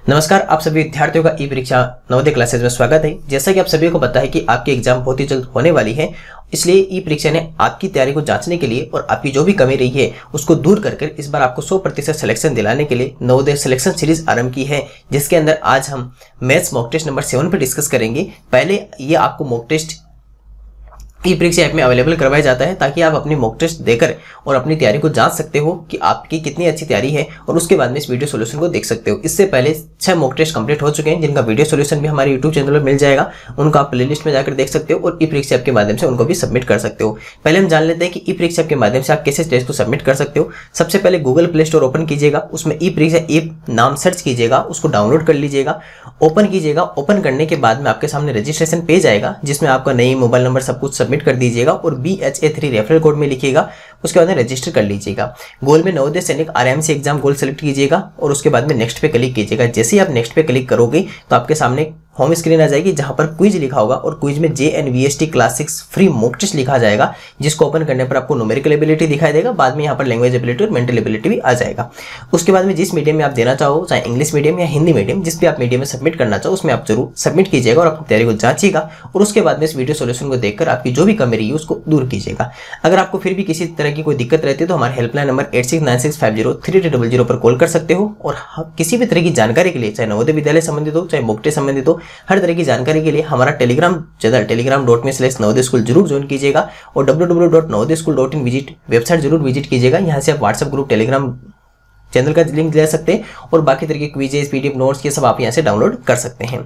नमस्कार, आप सभी विद्यार्थियों का ई परीक्षा नवोदय क्लासेस में स्वागत है। जैसा कि आप सभी को पता है कि आपकी एग्जाम बहुत ही जल्द होने वाली है, इसलिए ई परीक्षा ने आपकी तैयारी को जांचने के लिए और आपकी जो भी कमी रही है उसको दूर कर इस बार आपको 100% सिलेक्शन दिलाने के लिए नवोदय सिलेक्शन सीरीज आरंभ की है, जिसके अंदर आज हम मैथ्स मॉक टेस्ट नंबर 7 पर डिस्कस करेंगे। पहले ये आपको मॉक टेस्ट ई परीक्षा ऐप में अवेलेबल करवाया जाता है ताकि आप अपनी मॉक टेस्ट देकर और अपनी तैयारी को जांच सकते हो कि आपकी कितनी अच्छी तैयारी है, और उसके बाद में इस वीडियो सॉल्यूशन को देख सकते हो। इससे पहले 6 मॉक टेस्ट कंप्लीट हो चुके हैं, जिनका वीडियो सॉल्यूशन भी हमारे यूट्यूब चैनल पर मिल जाएगा। उनको आप प्लेलिस्ट में जाकर देख सकते हो और ई परीक्षा ऐप के माध्यम से उनको भी सबमिट कर सकते हो। पहले हम जान लेते हैं कि ई परीक्षा ऐप के माध्यम से आप कैसे टेस्ट को सबमिट कर सकते हो। सबसे पहले गूगल प्ले स्टोर ओपन कीजिएगा, उसमें ई परीक्षा ऐप नाम सर्च कीजिएगा, उसको डाउनलोड कर लीजिएगा, ओपन कीजिएगा। ओपन करने के बाद में आपके सामने रजिस्ट्रेशन पेज आएगा, जिसमें आपका नई मोबाइल नंबर सब कुछ सबमिट कर दीजिएगा और BHA3 रेफरल कोड में लिखिएगा। उसके बाद में रजिस्टर कर लीजिएगा। गोल में नवोदय सैनिक RMC एग्जाम गोल सेलेक्ट कीजिएगा और उसके बाद में नेक्स्ट पे क्लिक कीजिएगा। जैसे ही आप नेक्स्ट पे क्लिक करोगे तो आपके सामने होम स्क्रीन आ जाएगी, जहां पर क्विज लिखा होगा और क्विज में JNVST class 6 free mock test लिखा जाएगा, जिसको ओपन करने पर आपको न्यूमेरिकल एबिलिटी दिखाई देगा। बाद में यहाँ पर लैंग्वेज एबिलिटी और मेंटल एबिलिटी भी आ जाएगा। उसके बाद में जिस मीडियम में आप देना चाहो, चाहे इंग्लिश मीडियम या हिंदी मीडियम, जिस भी आप मीडियम में सबमिट करना चाहो उसमें आप जरूर सबमिट कीजिएगा और अपनी तैयारी को जांचिएगा। और उसके बाद में इस वीडियो सोल्यूशन को देखकर आपकी जो भी कमी रही है उसको दूर कीजिएगा। अगर आपको फिर भी किसी तरह की कोई दिक्कत रहती है तो हमारे हेल्पलाइन नंबर 8696503300 पर कॉल कर सकते हो। और किसी भी तरह की जानकारी के लिए, चाहे नवोदय विद्यालय संबंधित हो, चाहे मॉक टेस्ट संबंधित हो, हर तरह की जानकारी के लिए हमारा टेलीग्राम चैनल telegram.me/navodaya school जरूर ज्वाइन कीजिएगा और www.navodayaschool.in वेबसाइट जरूर विजिट कीजिएगा। यहाँ से आप व्हाट्सएप ग्रुप, टेलीग्राम चैनल का लिंक ले सकते हैं और बाकी तरह के क्विजेस, PDF नोट्स, ये सब आप यहाँ से डाउनलोड कर सकते हैं।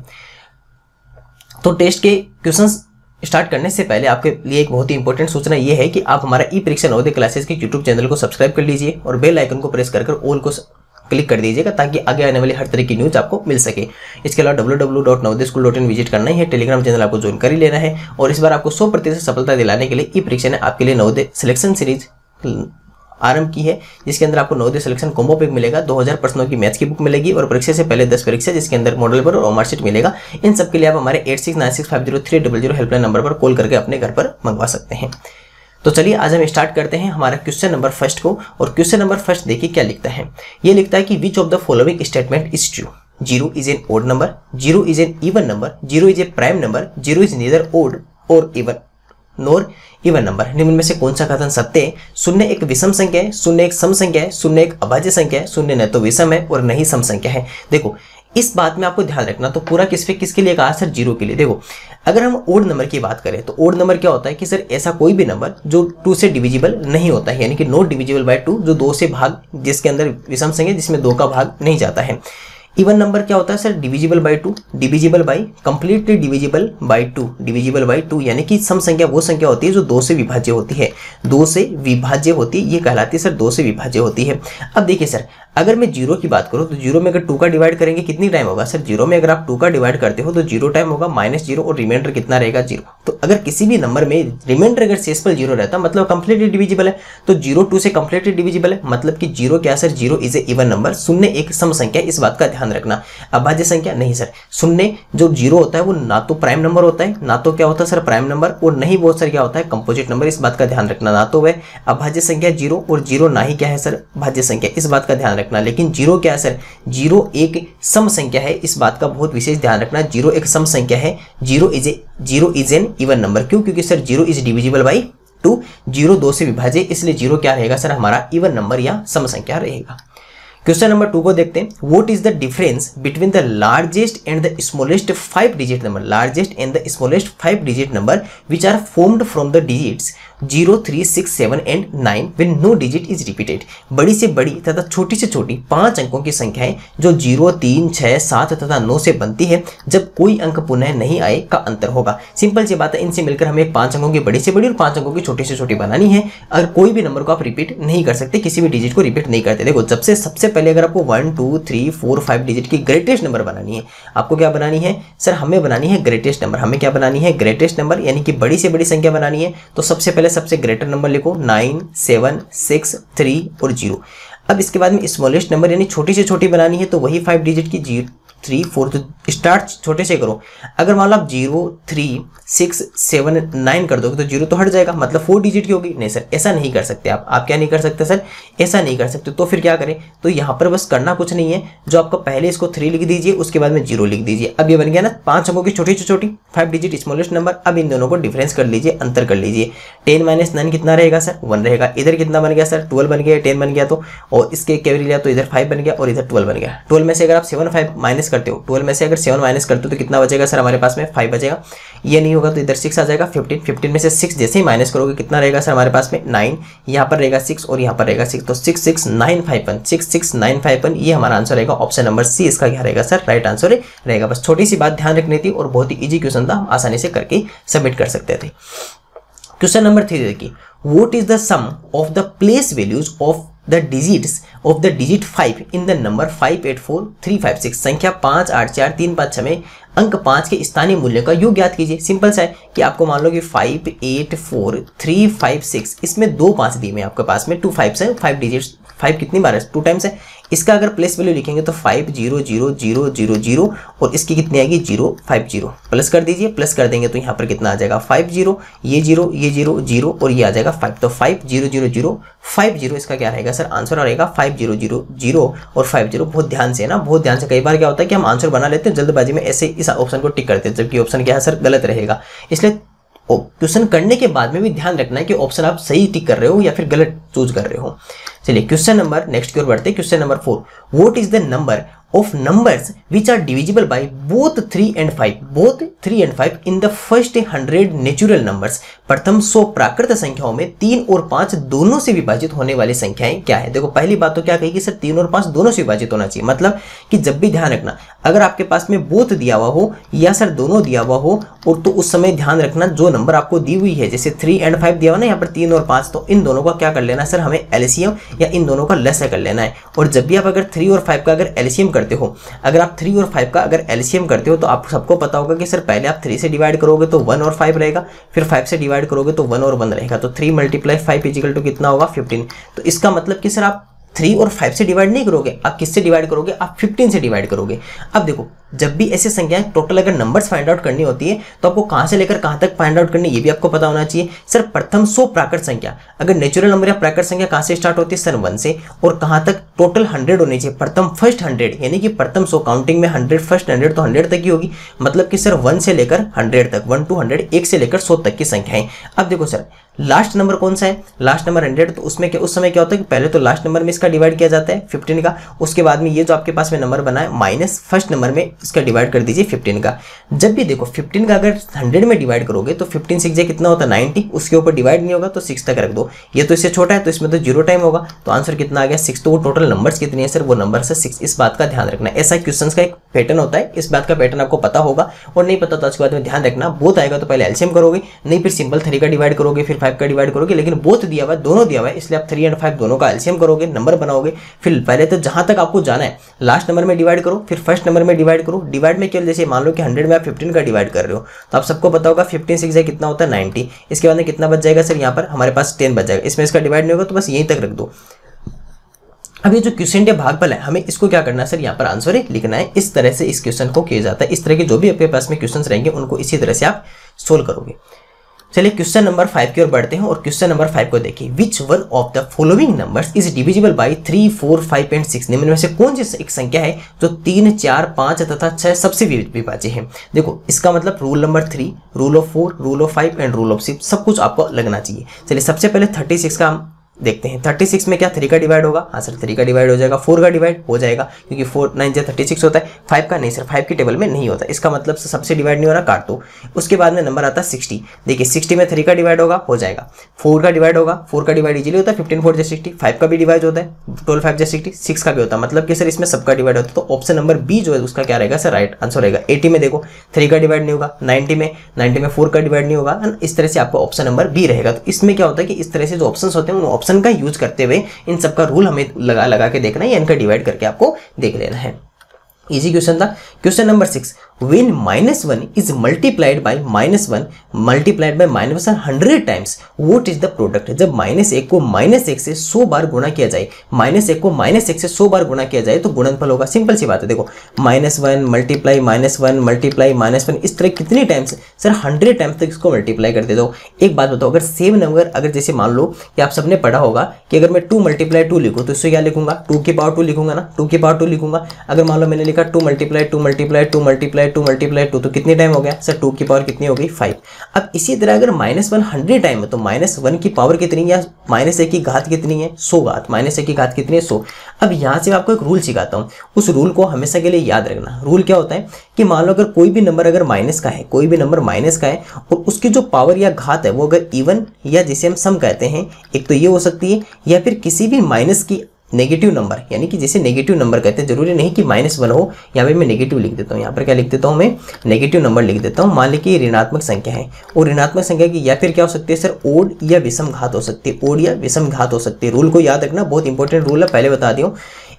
तो टेस्ट के क्वेश्चंस स्टार्ट करने से पहले आपके लिए एक बहुत ही इंपॉर्टेंट सूचना यह है कि आप हमारा ई परीक्षा नवोदय क्लासेस के यूट्यूब चैनल को सब्सक्राइब कर लीजिए और बेल आइकन को प्रेस कर ऑल को क्लिक कर दीजिएगा, ताकि आगे आने वाली हर तरह की न्यूज आपको मिल सके। इसके अलावा www.navodayaschool.in विजिट करना ही है, टेलीग्राम चैनल आपको ज्वाइन कर ही लेना है। और इस बार आपको 100% सफलता दिलाने के लिए ई परीक्षा ने आपके लिए नवोदय सिलेक्शन सीरीज आरंभ की है, जिसके अंदर आपको नवोदय सिलेक्शन कॉम्बो पैक मिलेगा, 2000 प्रश्नों की मैथ्स की बुक मिलेगी और परीक्षा से पहले 10 परीक्षा, जिसके अंदर मॉडल पर और मार्कशीट मिलेगा। इन सब के लिए आप हमारे 8696503300 हेल्पलाइन नंबर पर कॉल करके अपने घर पर मंगवा सकते हैं। तो चलिए आज हम स्टार्ट करते हैं हमारा क्वेश्चन नंबर फर्स्ट को। और क्वेश्चन नंबर फर्स्ट देखिए क्या लिखता है। ये लिखता है कि which of the following statement is true. 0 is an odd number, 0 is an even number, 0 is a prime number, 0 is neither odd और इवन नोर इवन नंबर। निम्न में से कौन सा कथन सत्य है। 0 एक विषम संख्या है, 0 एक सम संख्या है, 0 एक अभाज्य संख्या है, 0 न तो विषम है और न ही सम संख्या है। देखो इस बात में आपको ध्यान रखना, तो पूरा किसके लिए कहा सर, 0 के लिए। देखो अगर हम ओड नंबर की बात करें तो ओड नंबर क्या होता है कि सर ऐसा कोई भी नंबर जो 2 से डिविजिबल नहीं होता है, यानी कि नॉट डिविजिबल बाय 2, जो 2 से भाग, जिसके अंदर विषम संख्या जिसमें 2 का भाग नहीं जाता है। इवन नंबर क्या होता है sir, divisible by 2, divisible by completely divisible by 2, divisible by 2, यानी कि सम संख्या वो संख्या होती है जो 2 से विभाज्य होती है, 2 से विभाज्य होती है, ये कहलाती है सर 2 से विभाज्य होती है। अब देखिए सर, अगर मैं 0 की बात करूं तो 0 में अगर 2 का डिवाइड करेंगे कितनी टाइम होगा सर, 0 में अगर आप 2 का डिवाइड करते हो तो 0 टाइम होगा, -0 और रिमाइंडर कितना रहेगा, 0। तो अगर किसी भी नंबर में रिमाइंडर अगर शेषफल 0 रहता मतलब कंप्लीटली डिविजिबल है, तो 0 2 से कंप्लीटली डिविजिबल है, मतलब कि 0 क्या sir, 0 is A even number, 0 एक सम संख्या, इस बात का ध्यान रखना। अभाज्य संख्या नहीं सर, 0 जो 0 होता है वो ना तो प्राइम नंबर होता है, ना तो क्या होता है सर प्राइम नंबर, और नहीं वो सर क्या होता है कंपोजिट नंबर, इस बात का ध्यान रखना। ना तो वह अभाज्य संख्या 0 और 0 ना ही क्या है सर भाज्य संख्या, इस बात का ध्यान रखना। लेकिन 0 क्या है सर, 0 एक सम संख्या है, इस बात का बहुत विशेष ध्यान रखना। 0 एक सम संख्या है, 0 इज एन इवन नंबर। क्यों? क्योंकि सर 0 इज डिविजिबल बाई 2, 0 2 से विभाज्य, इसलिए 0 क्या रहेगा सर हमारा इवन नंबर या सम संख्या रहेगा। क्वेश्चन नंबर 2 को देखते हैं। What is the difference between the largest and the smallest 5 digit number, largest and the smallest 5 digit number which are formed from the digits 0, 3, 6, 7 and 9 when no digit is repeated. बड़ी से बड़ी तथा छोटी से छोटी 5 अंकों की संख्याएं जो 0, 3, 6, 7 तथा 9 से बनती है, जब कोई अंक पुनः नहीं आए का अंतर होगा। सिंपल सी बात है, इनसे मिलकर हमें 5 अंकों की बड़ी से बड़ी और 5 अंकों की छोटी से छोटी बनानी है। अगर कोई भी नंबर को आप रिपीट नहीं कर सकते, किसी भी डिजिट को रिपीट नहीं करते। देखो सबसे पहले अगर आपको 1, 2, 3, 4, 5 डिजिट की ग्रेटेस्ट नंबर बनानी है, आपको क्या बनानी है सर, हमें बनानी है ग्रेटेस्ट नंबर। हमें क्या बनानी है, ग्रेटेस्ट नंबर, यानी कि बड़ी से बड़ी संख्या बनानी है। तो सबसे पहले सबसे ग्रेटर नंबर लिखो, 9, 7, 6, 3 और 0। अब इसके बाद में स्मॉलेस्ट नंबर यानी छोटी से छोटी बनानी है, तो वही 5 डिजिट की 3 4, तो स्टार्ट छोटे से करो। अगर मान लो आप 0 3 6 7 9 कर दोगे तो 0 तो हट जाएगा, मतलब 4 डिजिट की होगी। नहीं सर, ऐसा नहीं कर सकते आप क्या नहीं कर सकते सर, ऐसा नहीं कर सकते। तो फिर क्या करें, तो यहाँ पर बस करना कुछ नहीं है, जो आपका पहले इसको 3 लिख दीजिए, उसके बाद में 0 लिख दीजिए। अब ये बन गया ना 5 अंकों की छोटी से छोटी 5 डिजिट स्मॉलेस्ट नंबर। अब इन दोनों को डिफरेंस कर लीजिए, अंतर कर लीजिए। 10 - 9 कितना रहेगा सर, 1 रहेगा। इधर कितना बन गया सर, 12 बन गया, 10 बन गया तो, और इसके कैरी लिया तो इधर 5 बन गया और इधर 12 बन गया। 12 में से अगर आप 7 5 माइनस करते हो, 12 में से अगर 7 माइनस करते हो तो कितना बचेगा सर हमारे पास में, 5 बचेगा। ये नहीं होगा तो इधर 6 आ जाएगा। 15 में से 6 जैसे ही माइनस करोगे कितना रहेगा सर हमारे पास में, 9। यहाँ पर रहेगा 6 और यहाँ पर रहेगा 6, तो 66951, 66951 ये हमारा आंसर रहेगा। ऑप्शन नंबर सी इसका क्या रहेगा सर, राइट आंसर रहेगा। बस छोटी सी बात ध्यान रखनी थी और बहुत ही इजी क्वेश्चन था, आसानी से करके सबमिट कर सकते थे। क्वेश्चन नंबर 3 देखिए, what is the sum of the place values of the digit 5 in the number 584356। संख्या 5 8 4 3 5 6 में अंक 5 के स्थानीय मूल्य का योग ज्ञात कीजिए। सिंपल सा है कि आपको मान लो कि 5 8 4 3 5 6, इसमें 2 5 दिए में आपके पास में 2 5 है, 5 डिजिट्स, 5 कितनी बार है, 2 टाइम्स है। इसका अगर प्लेस वैल्यू लिखेंगे तो 5 0 0 0 0 0 और इसकी कितनी आएगी 0 5 0। प्लस कर दीजिए, प्लस कर देंगे तो यहाँ पर कितना आ जाएगा 5 0, ये 0 ये 0 0 और ये आ जाएगा 5, तो 5 0 0 0 5 0 इसका क्या रहेगा सर, आंसर रहेगा 5 0 0 0 और 5 0। बहुत ध्यान से ना, बहुत ध्यान से। कई बार क्या होता है कि हम आंसर बना लेते हैं जल्दबाजी में, ऐसे इस ऑप्शन को टिक करते हैं, जबकि ऑप्शन क्या है सर, गलत रहेगा। इसलिए क्वेश्चन करने के बाद में भी ध्यान रखना है कि ऑप्शन आप सही टिक कर रहे हो या फिर गलत चूज कर रहे हो। चलिए क्वेश्चन नंबर नेक्स्ट की ओर बढ़ते हैं। Question number 4, what is the number of numbers which are divisible by both 3 and 5 in the first 100 natural numbers। प्रथम 100 प्राकृत संख्याओं में 3 और 5 दोनों से विभाजित होने वाली संख्याएं क्या है। देखो पहली बात तो क्या कही कि सर 3 और 5 दोनों से विभाजित होना चाहिए, मतलब कि जब भी ध्यान रखना अगर आपके पास में बोथ दिया हुआ हो या सर दोनों दिया हुआ हो, और तो उस समय ध्यान रखना जो नंबर आपको दी हुई है, जैसे 3 and 5 दिया हुआ ना यहाँ पर 3 और 5, तो इन दोनों का क्या कर लेना सर, हमें एलसीएम या इन दोनों का लसाअ कर लेना है। और जब भी आप अगर 3 और 5 का अगर एलसीएम करते हो, अगर आप 3 और 5 का अगर एलसीएम करते हो तो आप सबको पता होगा कि सर पहले आप 3 से डिवाइड करोगे तो 1 और 5 रहेगा, फिर 5 से डिवाइड करोगे तो 1 और 1 रहेगा, तो 3 × 5 = कितना होगा 15। तो इसका मतलब कि सर आप 3 और 5 से डिवाइड नहीं करोगे, आप किससे डिवाइड करोगे, आप 15 से डिवाइड करोगे। अब देखो जब भी ऐसी संख्याएं टोटल अगर नंबर्स फाइंड आउट करनी होती है तो आपको कहां से लेकर कहां तक फाइंड आउट करनी है ये भी आपको पता होना चाहिए। सर प्रथम 100 प्राकृत संख्या, अगर नेचुरल नंबर या प्राकृत संख्या कहां से स्टार्ट होती है सर 1 से, और कहां तक टोटल 100 होनी चाहिए, प्रथम फर्स्ट 100, यानी कि प्रथम 100 काउंटिंग में 100 फर्स्ट 100 तो 100 तक ही होगी, मतलब कि सर 1 से लेकर 100 तक, 1 to 100 1 से लेकर 100 तक की संख्याएं। अब देखो सर लास्ट नंबर कौन सा है, लास्ट नंबर 100, तो उसमें क्या उस समय क्या होता है कि पहले तो लास्ट नंबर में इसका डिवाइड किया जाता है 15 का, उसके बाद में ये जो आपके पास में नंबर बना है माइनस फर्स्ट नंबर में इसका डिवाइड कर दीजिए 15 का। जब भी देखो 15 का अगर 100 में डिवाइड करोगे तो 15 6 कितना होता है 90, उसके ऊपर डिवाइड नहीं होगा तो 6 तक रख दो, ये तो इससे छोटा है तो इसमें तो 0 टाइम होगा, तो आंसर कितना आ गया 6। तो वो टोटल नंबर्स कितने हैं सर, वो नंबर है 6। इस बात का ध्यान रखना, ऐसा क्वेश्चन का एक पैटर्न होता है, इस बात का पैटर्न आपको पता होगा, और नहीं पता तो उसके बाद में ध्यान रखना, बोथ आएगा तो पहले एलसीएम करोगे, नहीं फिर सिंपल 3 का डिवाइड करोगे, फिर 5 का डिवाइड करोगे, लेकिन बोथ दिया हुआ है, दोनों दिया हुआ है, इसलिए आप 3 और 5 दोनों का एलसीएम करोगे, नंबर बनाओगे, फिर पहले तो जहां तक आपको जाना है लास्ट नंबर में डिवाइड करो, फिर फर्स्ट नंबर में डिवाइड करो। डिवाइड में केवल जैसे मान लो कि 100 में आप 15 का डिवाइड कर रहे हो तो आप सबको पता होगा 15 6 कितना होता है 90, इसके बाद में कितना बच जाएगा सर, यहाँ पर हमारे पास 10 बच जाएगा, इसमें इसका डिवाइड नहीं होगा तो बस यहीं तक रख दो। अब ये जो क्वेश्चन है भागफल है, हमें इसको क्या करना है सर, यहाँ पर आंसर लिखना है। इस तरह से इस क्वेश्चन को किया जाता है, इस तरह के जो भी आपके पास में क्वेश्चन रहेंगे उनको इसी तरह से आप सोल्व करोगे। चलिए क्वेश्चन नंबर 5 की ओर बढ़ते हैं और क्वेश्चन नंबर 5 को देखिए, which one of the following numbers is divisible by 3 4 5 and 6। निम्न में से कौन सी एक संख्या है जो 3 4 5 तथा 6 सबसे विभाज्य है। देखो इसका मतलब rule number 3, rule of 4, rule of 5 and rule of 6 सब कुछ आपको लगना चाहिए। चलिए सबसे पहले 36 का हम देखते हैं। 36 में क्या 3 का डिवाइड होगा, हाँ सर 3 का डिवाइड हो जाएगा, 4 का डिवाइड हो जाएगा क्योंकि 4 9 36 होता है, 5 का नहीं सर 5 की टेबल में नहीं होता, इसका मतलब सबसे डिवाइड नहीं हो रहा, काट दो। उसके बाद में नंबर आता है 60, देखिए 60 में 3 का डिवाइड होगा, हो जाएगा, 4 का डिवाइड होगा, 4 का डिवाइड इजीली होता है, 15 4 60, 5 का भी डिवाइड होता है, 12 5 60, 6 का भी होता है, मतलब कि सर इसमें सबका डिवाइड होता है, तो ऑप्शन नंबर बी जो है उसका क्या रहेगा सर, राइट आंसर रहेगा। 80 में देखो 3 का डिवाइड नहीं होगा, 90 में 4 का डिवाइड नहीं होगा, इस तरह से आपका ऑप्शन नंबर बी रहेगा। तो इसमें क्या होता है कि इस तरह से जो ऑप्शन होते हैं उन ऑप्शन का यूज करते हुए इन सबका रूल हमें लगा के देखना है या इनका डिवाइड करके आपको देख लेना है। इजी क्वेश्चन था। Question number 6, when -1 is multiplied by -1 multiplied by -1 100 times, what is the product? जब -1 को -1 से 100 बार गुणा किया जाए, -1 को -1 से 100 बार गुणा किया जाए तो गुणनफल होगा। सिंपल सी बात है, देखो -1 मल्टीप्लाई -1 मल्टीप्लाई -1, इस तरह कितने टाइम्स सर 100 टाइम्स तक इसको मल्टीप्लाई कर दे दो। एक बात बताओ, अगर सेम नंबर, अगर जैसे मान लो कि आप सबने पढ़ा होगा कि अगर मैं 2 मल्टीप्लाई 2 लिखूँ तो इससे क्या लिखूंगा, 2 की पावर 2 लिखूंगा ना, 2 की पावर 2 लिखूंगा। अगर मान लो मैंने लिखा 2 मल्टीप्लाई 2 मल्टीप्लाई 2 मल्टीप्लाई 2 मल्टीप्लाई 2 तो कितने टाइम हो गया सर, 2 की पावर कितनी हो गई 5। अब इसी तरह अगर -1 100 टाइम है तो -1 की पावर कितनी है, -1 की घात कितनी है 100 घात, -1 की घात कितनी है 100। अब यहाँ से आपको एक रूल सिखाता हूँ, उस रूल को हमेशा के लिए याद रखना। रूल क्या होता है कि मान लो अगर कोई भी नंबर अगर माइनस का है, कोई भी नंबर माइनस का है और उसकी जो पावर या घात है वो अगर इवन या जिसे हम सम कहते हैं, एक तो ये हो सकती है या फिर किसी भी माइनस की नेगेटिव नंबर, यानी कि जैसे नेगेटिव नंबर कहते हैं, जरूरी नहीं कि -1 हो, यहाँ पे मैं नेगेटिव लिख देता हूँ। यहाँ पर क्या लिख देता हूँ मैं, नेगेटिव नंबर लिख देता हूँ। मान ली कि ऋणात्मक संख्या है और ऋणात्मक संख्या की या फिर क्या हो सकती है सर, ओड या विषम घात हो सकती है, ओड या विषम घात हो सकती है। रूल को याद रखना, बहुत इंपॉर्टेंट रूल है, पहले बता दिया,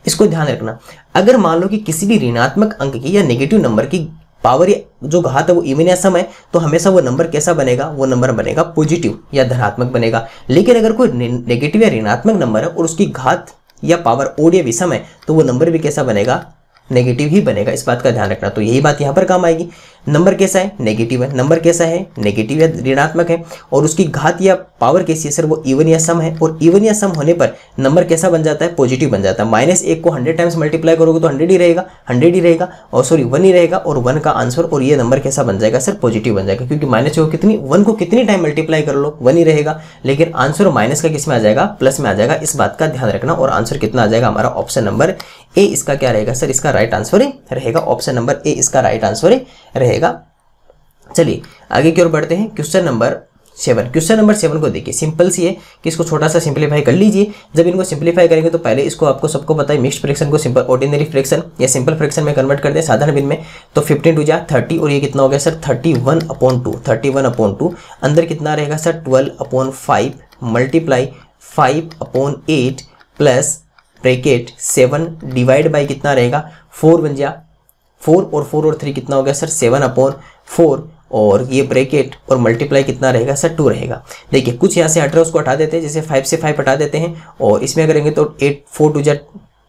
इसको ध्यान रखना। अगर मान लो कि किसी भी ऋणात्मक अंक की या नेगेटिव नंबर की पावर या जो घात है वो इवन या सम है तो हमेशा वो नंबर कैसा बनेगा, वो नंबर बनेगा पॉजिटिव या धनात्मक बनेगा। लेकिन अगर कोई नेगेटिव या ऋणात्मक नंबर है और उसकी घात या पावर ओड या विषम है तो वो नंबर भी कैसा बनेगा, नेगेटिव ही बनेगा। इस बात का ध्यान रखना। तो यही बात यहाँ पर काम आएगी। नंबर कैसा है, नेगेटिव है, नंबर कैसा है, नेगेटिव या ऋणात्मक है और उसकी घात या पावर कैसी है सर, वो इवन या सम है और इवन या सम होने पर नंबर कैसा बन जाता है, पॉजिटिव बन जाता है। -1 को 100 टाइम्स मल्टीप्लाई करोगे तो 100 ही रहेगा, 100 ही रहेगा और सॉरी 1 ही रहेगा और 1 का आंसर और ये नंबर कैसा बन जाएगा सर, पॉजिटिव बन जाएगा। क्योंकि -1 को कितनी, 1 को कितनी टाइम मल्टीप्लाई कर लो 1 ही रहेगा, लेकिन आंसर माइनस का किस में आ जाएगा, प्लस में आ जाएगा। इस बात का ध्यान रखना और आंसर कितना आ जाएगा हमारा, ऑप्शन नंबर ए इसका क्या रहेगा सर, इसका राइट आंसर रहेगा। ऑप्शन नंबर ए इसका राइट आंसर रहेगा। चलिए आगे की ओर बढ़ते हैं। Question number 7। क्वेश्चन नंबर 7 को देखिए, सिंपल सी है कि इसको छोटा सा सिंपलीफाई कर लीजिए। जब इनको सिंपलीफाई करेंगे तो पहले इसको आपको सबको पता है, मिक्स्ड फ्रैक्शन को सिंपल ऑर्डिनरी फ्रैक्शन या सिंपल फ्रैक्शन में कन्वर्ट कर दें साधारण भिन्न में। तो 15 टू जा 30 और ये कितना हो गया सर, 31/2, 31/2। अंदर कितना रहेगा sir, 12/5 multiply 5/8 plus bracket 7 divide by कितना रहेगा, 4 बन जा 4 और 4 और 3 कितना हो गया सर, 7/4 और ये ब्रैकेट और मल्टीप्लाई कितना रहेगा सर, 2 रहेगा। देखिए कुछ यहाँ से हट रहा है उसको हटा देते हैं, जैसे 5 से 5 हटा देते हैं और इसमें करेंगे तो 8 4 2 जा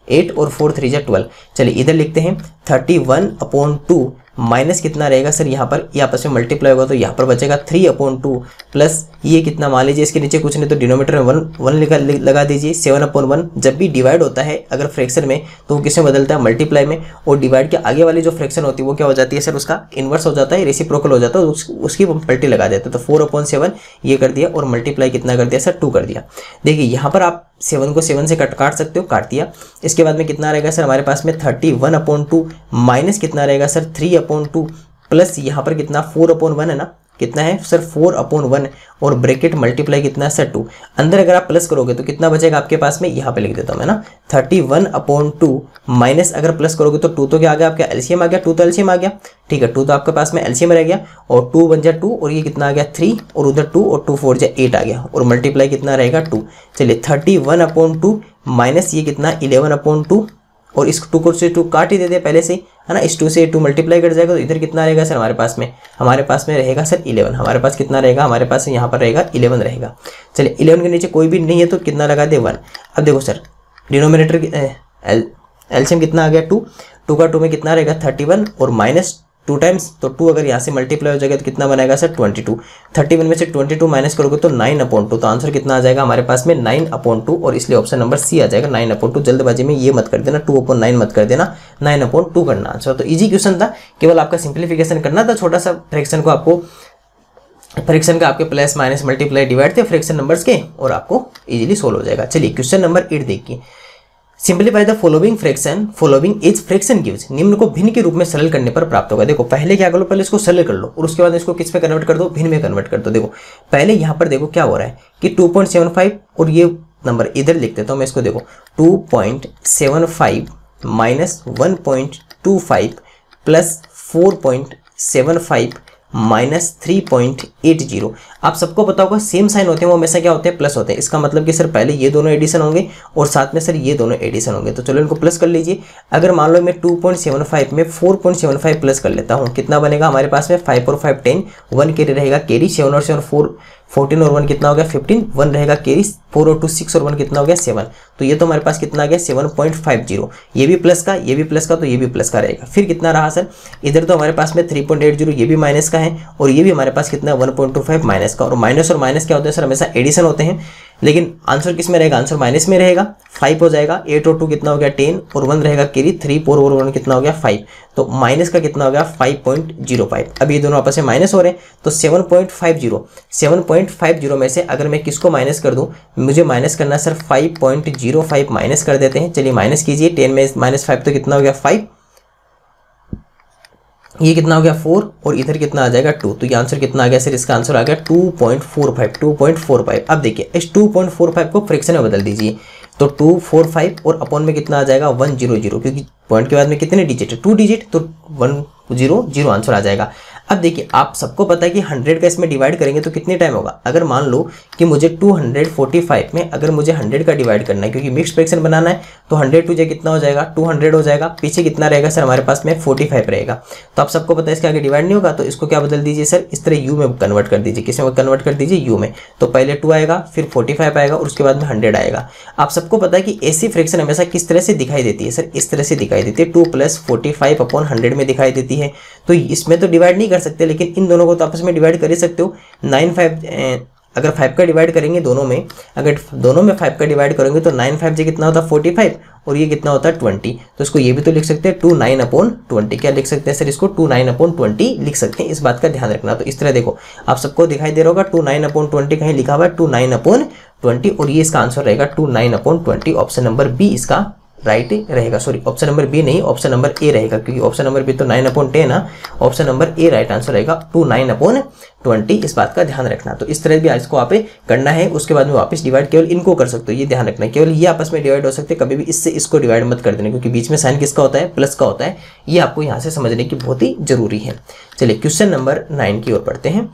8 और 4 3 जा 12। चलिए इधर लिखते हैं 31/2 माइनस कितना रहेगा सर, यहाँ पर ये आपस में मल्टीप्लाई होगा तो यहाँ पर बचेगा 3/2 प्लस ये कितना, मान लीजिए इसके नीचे कुछ नहीं तो डिनोमीटर में 1 लगा दीजिए। 7/1 जब भी डिवाइड होता है अगर फ्रैक्शन में तो वो किसमें बदलता है, मल्टीप्लाई में। और डिवाइड के आगे वाली जो फ्रैक्शन होती है वो क्या हो जाती है सर, उसका इन्वर्स हो जाता है, रेसिप्रोकल हो जाता है, उसकी पलटी लगा देते हैं। तो 4/7 ये कर दिया और मल्टीप्लाई कितना कर दिया सर, 2 कर दिया। देखिए यहाँ पर आप 7 को 7 से काट सकते हो, काट दिया। इसके बाद में कितना रहेगा सर हमारे पास में 31/2 माइनस कितना रहेगा सर 3/2 प्लस यहाँ पर कितना 4/1 है ना, कितना है सर 4/1 और ब्रैकेट मल्टीप्लाई कितना है सर 2। अंदर अगर आप प्लस करोगे तो कितना बचेगा आपके पास में, यहाँ पे लिख देता हूँ मैं ना, 31/2 माइनस अगर प्लस करोगे तो 2 तो क्या आ गया आपका एलसीएम आ गया, 2 तो एलसीएम आ गया, ठीक है 2 तो आपके पास में एलसीएम रह गया और 2 बन जा 2 और ये कितना आ गया 3 और उधर 2 और 2 4 जा 8 आ गया और मल्टीप्लाई कितना रहेगा 2। चलिए 31/2 माइनस ये कितना 11/2 और इस 2 को से 2 काट ही देते हैं पहले से, है ना। इस 2 से 2 मल्टीप्लाई कर जाएगा तो इधर कितना रहेगा सर हमारे पास में रहेगा सर 11। हमारे पास कितना रहेगा, हमारे पास यहाँ पर रहेगा 11 रहेगा। चलिए 11 के नीचे कोई भी नहीं है तो कितना लगा दे 1। अब देखो सर डिनोमिनेटर एलसीएम कितना आ गया 2 का 2 में कितना रहेगा 31 और माइनस 2 टाइम्स तो 2 अगर यहाँ से मल्टीप्लाई हो जाएगा तो कितना बनाएगा सर 22। 31 में से 22 माइनस करोगे तो 9/2 तो आंसर कितना आ जाएगा हमारे पास में 9/2 और इसलिए ऑप्शन नंबर सी आ जाएगा 9/2। जल्दबाजी में ये मत कर देना 2/9 मत कर देना, 9/2 करना आंसर। तो इजी क्वेश्चन था, केवल आपका सिंप्लीफिकेशन करना था, छोटा सा फ्रैक्शन को आपको, फ्रैक्शन का आपके प्लस माइनस मल्टीप्लाई डिवाइड थे फ्रैक्शन नंबर्स के और आपको इजीली सोल्व हो जाएगा। चलिए क्वेश्चन नंबर 8 देखिए, simplify the following fraction, following is fraction gives, निम्न को भिन्न के रूप में सरल करने पर प्राप्त होगा। देखो पहले क्या कर लो, पहले इसको सरल कर लो और उसके बाद इसको किस में कन्वर्ट कर दो, भिन्न में कन्वर्ट कर दो। देखो पहले यहाँ पर देखो क्या हो रहा है कि 2.75 और ये नंबर इधर लिख देता हूँ मैं इसको, देखो 2.75 माइनस 1.25 प्लस 4.75 -3.80। आप सबको पता होगा सेम साइन होते हैं वो हमेशा क्या होते हैं, प्लस होते हैं। इसका मतलब कि सर पहले ये दोनों एडिशन होंगे और साथ में सर ये दोनों एडिशन होंगे। तो चलो इनको प्लस कर लीजिए। अगर मान लो मैं 2.75 में 4.75 प्लस कर लेता हूँ, कितना बनेगा हमारे पास में, 5 और 5 10, 1 कैरी रहेगा कैरी, 7 और 7 4 14 और 1 कितना हो गया 15, 1 रहेगा कैरी, 4 और 2 6 और 1 कितना हो गया 7। तो ये तो हमारे पास कितना आ गया 7.50। ये भी प्लस का, ये भी प्लस का, तो ये भी प्लस का रहेगा। फिर कितना रहा सर, इधर तो हमारे पास में 3.80, ये भी माइनस का है, और ये भी हमारे पास कितना 1.25 माइनस का। और माइनस क्या होते हैं सर, हमेशा एडिशन होते हैं, लेकिन आंसर किस में रहेगा, आंसर माइनस में रहेगा। 5 हो जाएगा, 8 और 2 कितना हो गया 10, और 1 रहेगा कैरी, 3 4 और 1 कितना हो गया 5। तो माइनस का कितना हो गया 5.05। अब ये दोनों आपस में माइनस हो रहे हैं, तो 7.50 में से अगर मैं किसको माइनस कर दूं, मुझे माइनस करना सर 5.05 माइनस कर देते हैं। चलिए माइनस कीजिए, 10 में -5 तो कितना हो गया 5, ये कितना हो गया 4, और इधर कितना आ जाएगा 2। तो ये आंसर कितना आ गया सर, इसका आंसर आ गया 2.45। अब देखिए इस 2.45 को फ्रैक्शन में बदल दीजिए, तो 245 और अपॉन में कितना आ जाएगा 100, क्योंकि पॉइंट के बाद में कितने डिजिट है 2 डिजिट, तो 100 आंसर आ जाएगा। अब देखिए आप सबको पता है कि 100 का इसमें डिवाइड करेंगे तो कितने टाइम होगा। अगर मान लो कि मुझे 245 में अगर मुझे 100 का डिवाइड करना है, क्योंकि मिक्स्ड फ्रैक्शन बनाना है, तो 100 टू कितना हो जाएगा 200 हो जाएगा। पीछे कितना रहेगा सर, हमारे पास में 45 रहेगा। तो आप सबको पता है इसके आगे डिवाइड नहीं होगा, तो इसको क्या बदल दीजिए सर, इस तरह यू में कन्वर्ट कर दीजिए। किस में कन्वर्ट कर दीजिए, यू में। तो पहले 2 आएगा, फिर 45 आएगा, और उसके बाद में 100 आएगा। आप सबको पता है कि ऐसी फ्रैक्शन हमेशा किस तरह से दिखाई देती है सर, इस तरह से दिखाई देती है, 2 + 45 अपॉन 100 में दिखाई देती है। तो इसमें तो डिवाइड नहीं कर सकते, लेकिन इन दोनों को तो आपस में डिवाइड कर ही सकते हो। 9 अगर 5 का डिवाइड करेंगे दोनों में, अगर दोनों में 5 का डिवाइड करेंगे तो 9 5 कितना होता है 45, और ये कितना होता है 20। तो इसको ये भी तो लिख सकते हैं 29/20। क्या लिख सकते हैं सर, इसको 29/20 लिख सकते हैं। इस बात का ध्यान रखना। तो इस तरह देखो आप सबको दिखाई दे रहा होगा 29/20 कहीं लिखा हुआ है 29/20, और ये इसका आंसर रहेगा 29/20। ऑप्शन नंबर बी इसका राइट रहेगा। सॉरी, ऑप्शन नंबर बी नहीं, ऑप्शन नंबर ए रहेगा, क्योंकि ऑप्शन नंबर बी तो 9/10 ना। Option number A right answer रहेगा 29/20। इस बात का ध्यान रखना। तो इस तरह भी इसको आप करना है। उसके बाद में वापस डिवाइड केवल इनको कर सकते हो, ये ध्यान रखना है। केवल ये आपस में डिवाइड हो सकते हैं, कभी भी इससे इसको डिवाइड मत कर देना, क्योंकि बीच में साइन किसका होता है, प्लस का होता है। ये आपको यहाँ से समझने की बहुत ही जरूरी है। चलिए क्वेश्चन नंबर 9 की ओर पढ़ते हैं।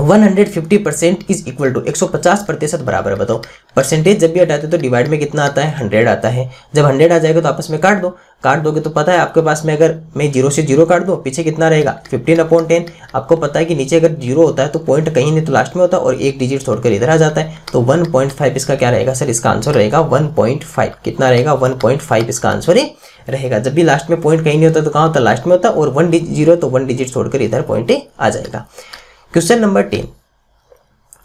150% इज इक्वल टू 150% बराबर है। बताओ परसेंटेज जब भी हटाते तो डिवाइड में कितना आता है 100 आता है। जब 100 आ जाएगा तो आपस में काट दो, काट दोगे तो पता है आपके पास में, अगर मैं 0 से 0 काट दूं, पीछे कितना रहेगा 15/10। आपको पता है कि नीचे अगर 0 होता है तो पॉइंट कहीं नहीं तो लास्ट में होता है, और एक डिजिट छोड़कर इधर आ जाता है। तो 1.5 इसका क्या रहेगा सर, इसका आंसर रहेगा 1.5। कितना रहेगा 1.5 इसका आंसर रहेगा। जब भी लास्ट में पॉइंट कहीं नहीं होता तो कहाँ होता है, लास्ट में होता है, और 1 तो 1 डिजिट छोड़कर इधर पॉइंट आ जाएगा। Question number 10,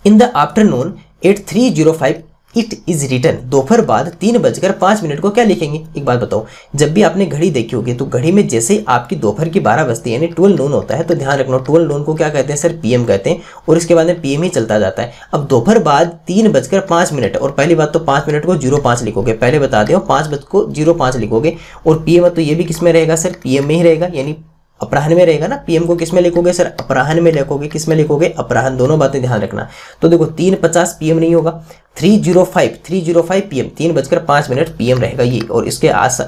in the afternoon at 3:05 it is written. दोपहर बाद 3:05 को क्या लिखेंगे। एक बात बताओ, जब भी आपने घड़ी देखी होगी तो घड़ी में जैसे ही आपकी दोपहर की 12 बजती है, यानी 12 नून होता है, तो ध्यान रखना 12 नून को क्या कहते हैं सर, पीएम कहते हैं, और इसके बाद में पीएम ही चलता जाता है। अब दोपहर बाद 3:05, और पहली बात तो 5 मिनट को 05 लिखोगे, पहले बता दें 5 को 05 लिखोगे, और पीएम तो ये भी किस में रहेगा सर, पीएम में ही रहेगा, यानी अपराह्न में रहेगा ना। पीएम को किस में लिखोगे सर, अपराह्न में लिखोगे, किस में लिखोगे, अपराह्न। दोनों बातें ध्यान रखना। तो देखो 3:50 पीएम नहीं होगा, 3:05 पीएम, 3:05 पीएम रहेगा ये। और इसके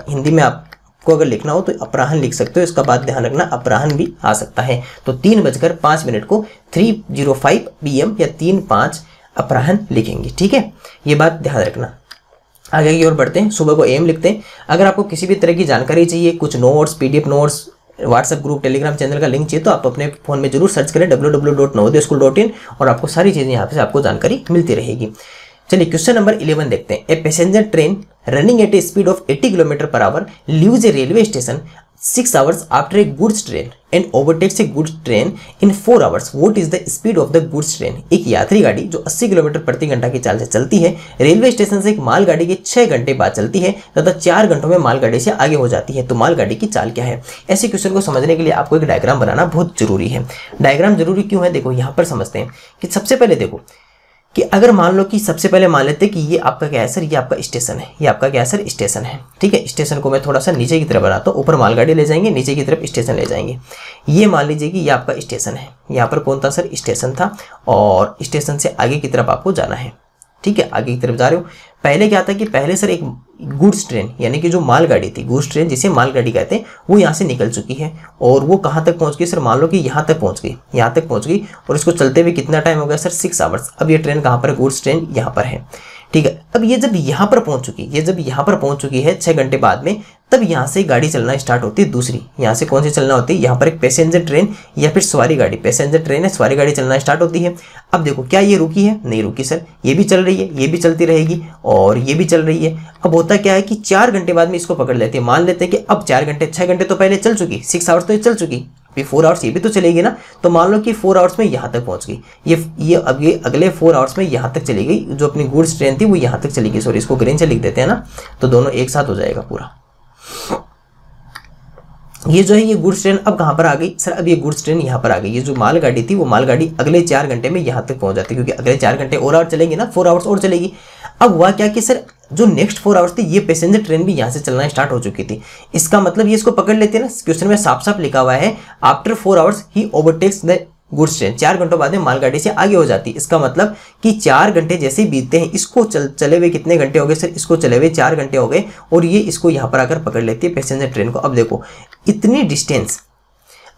हिंदी में आपको अगर लिखना हो तो अपराह्न लिख सकते हो, इसका बात ध्यान रखना, अपराह्न भी आ सकता है। तो 3:05 को 3:05 पीएम या 3:05 अपराह्न लिखेंगे, ठीक है, ये बात ध्यान रखना। आगे की ओर बढ़ते हैं, सुबह को एम लिखते हैं। अगर आपको किसी भी तरह की जानकारी चाहिए, कुछ notes, PDF notes, WhatsApp group, Telegram channel का लिंक चाहिए, तो आप अपने फोन में जरूर सर्च करें www.navodayaschool.in, और आपको सारी चीजें यहाँ पे आपको जानकारी मिलती रहेगी। चलिए क्वेश्चन नंबर 11 देखते हैं। A passenger train running at A speed of 80 km/h leaves A railway station 6 hours after a goods train and overtakes a goods train in 4 hours. What is the speed of the goods train? एक यात्री गाड़ी जो 80 kilometre प्रति घंटा की चाल से चलती है, रेलवे स्टेशन से एक मालगाड़ी के 6 घंटे बाद चलती है तथा 4 घंटों में मालगाड़ी से आगे हो जाती है, तो मालगाड़ी की चाल क्या है। ऐसे क्वेश्चन को समझने के लिए आपको एक डायग्राम बनाना बहुत जरूरी है। डायग्राम जरूरी क्यों है, देखो यहाँ पर समझते हैं कि सबसे पहले देखो कि अगर मान लो कि सबसे पहले मान लेते हैं कि ये आपका क्या है सर, ये आपका स्टेशन है, ये आपका क्या है सर, स्टेशन है, ठीक है। स्टेशन को मैं थोड़ा सा नीचे की तरफ बनाता हूँ, ऊपर मालगाड़ी ले जाएंगे, नीचे की तरफ स्टेशन ले जाएंगे। ये मान लीजिए कि ये आपका स्टेशन है, यहाँ पर कौन था सर, स्टेशन था, और स्टेशन से आगे की तरफ आपको जाना है, ठीक है, आगे की तरफ जा रहे हो। पहले क्या था कि पहले सर एक गुड्स ट्रेन यानी कि जो मालगाड़ी थी, गुड्स ट्रेन जिसे मालगाड़ी कहते हैं, वो यहाँ से निकल चुकी है और वो कहाँ तक पहुँच गई सर, मान लो कि यहाँ तक पहुँच गई, यहाँ तक पहुँच गई और इसको चलते हुए कितना टाइम हो गया सर, 6 आवर्स। अब ये ट्रेन कहाँ पर है, गुड्स ट्रेन यहाँ पर है, ठीक है। अब ये जब यहाँ पर पहुँच चुकी, ये जब यहाँ पर पहुँच चुकी है 6 घंटे बाद में, तब यहाँ से गाड़ी चलना स्टार्ट होती है दूसरी। यहाँ से कौन सी चलना होती है, यहाँ पर एक पैसेंजर ट्रेन या फिर सवारी गाड़ी, पैसेंजर ट्रेन है, सवारी गाड़ी चलना स्टार्ट होती है। अब देखो क्या ये रुकी है, नहीं रुकी सर, ये भी चल रही है, ये भी चलती रहेगी और ये भी चल रही है। अब होता क्या है कि 4 घंटे बाद में इसको पकड़ लेते हैं। मान लेते हैं कि अब 4 घंटे, 6 घंटे तो पहले चल चुकी, 6 आवर्स तो ये चल चुकी, अभी 4 आवर्स ये भी तो चलेगी ना। तो मान लो कि 4 आवर्स में यहाँ तक पहुँच गई, ये अब ये अगले 4 आवर्स में यहाँ तक चली गई, जो अपनी गुड्स ट्रेन थी वो यहाँ तक चली गई। सॉरी, इसको ग्रीन से लिख देते हैं ना, तो दोनों एक साथ हो जाएगा पूरा। ये जो है ये गुड्स ट्रेन अब कहाँ पर आ गई सर, अब ये गुड्स ट्रेन यहाँ पर आ गई। ये जो मालगाड़ी थी वो मालगाड़ी अगले 4 घंटे में यहाँ तक पहुँच जाती है, क्योंकि अगले 4 घंटे और चलेंगे ना, 4 आवर्स और चलेगी। अब हुआ क्या कि सर जो नेक्स्ट 4 आवर्स थी, ये पैसेंजर ट्रेन भी यहाँ से चलना स्टार्ट हो चुकी थी। इसका मतलब ये इसको पकड़ लेते हैं ना, क्वेश्चन में साफ साफ लिखा हुआ है after 4 hours he overtakes the goods train. 4 घंटों बाद में मालगाड़ी से आगे हो जाती है। इसका मतलब कि 4 घंटे जैसे ही बीतते हैं, इसको चले हुए कितने घंटे हो गए सर, इसको चले हुए 4 घंटे हो गए और ये इसको यहाँ पर आकर पकड़ लेती है पैसेंजर ट्रेन को। अब देखो इतनी डिस्टेंस,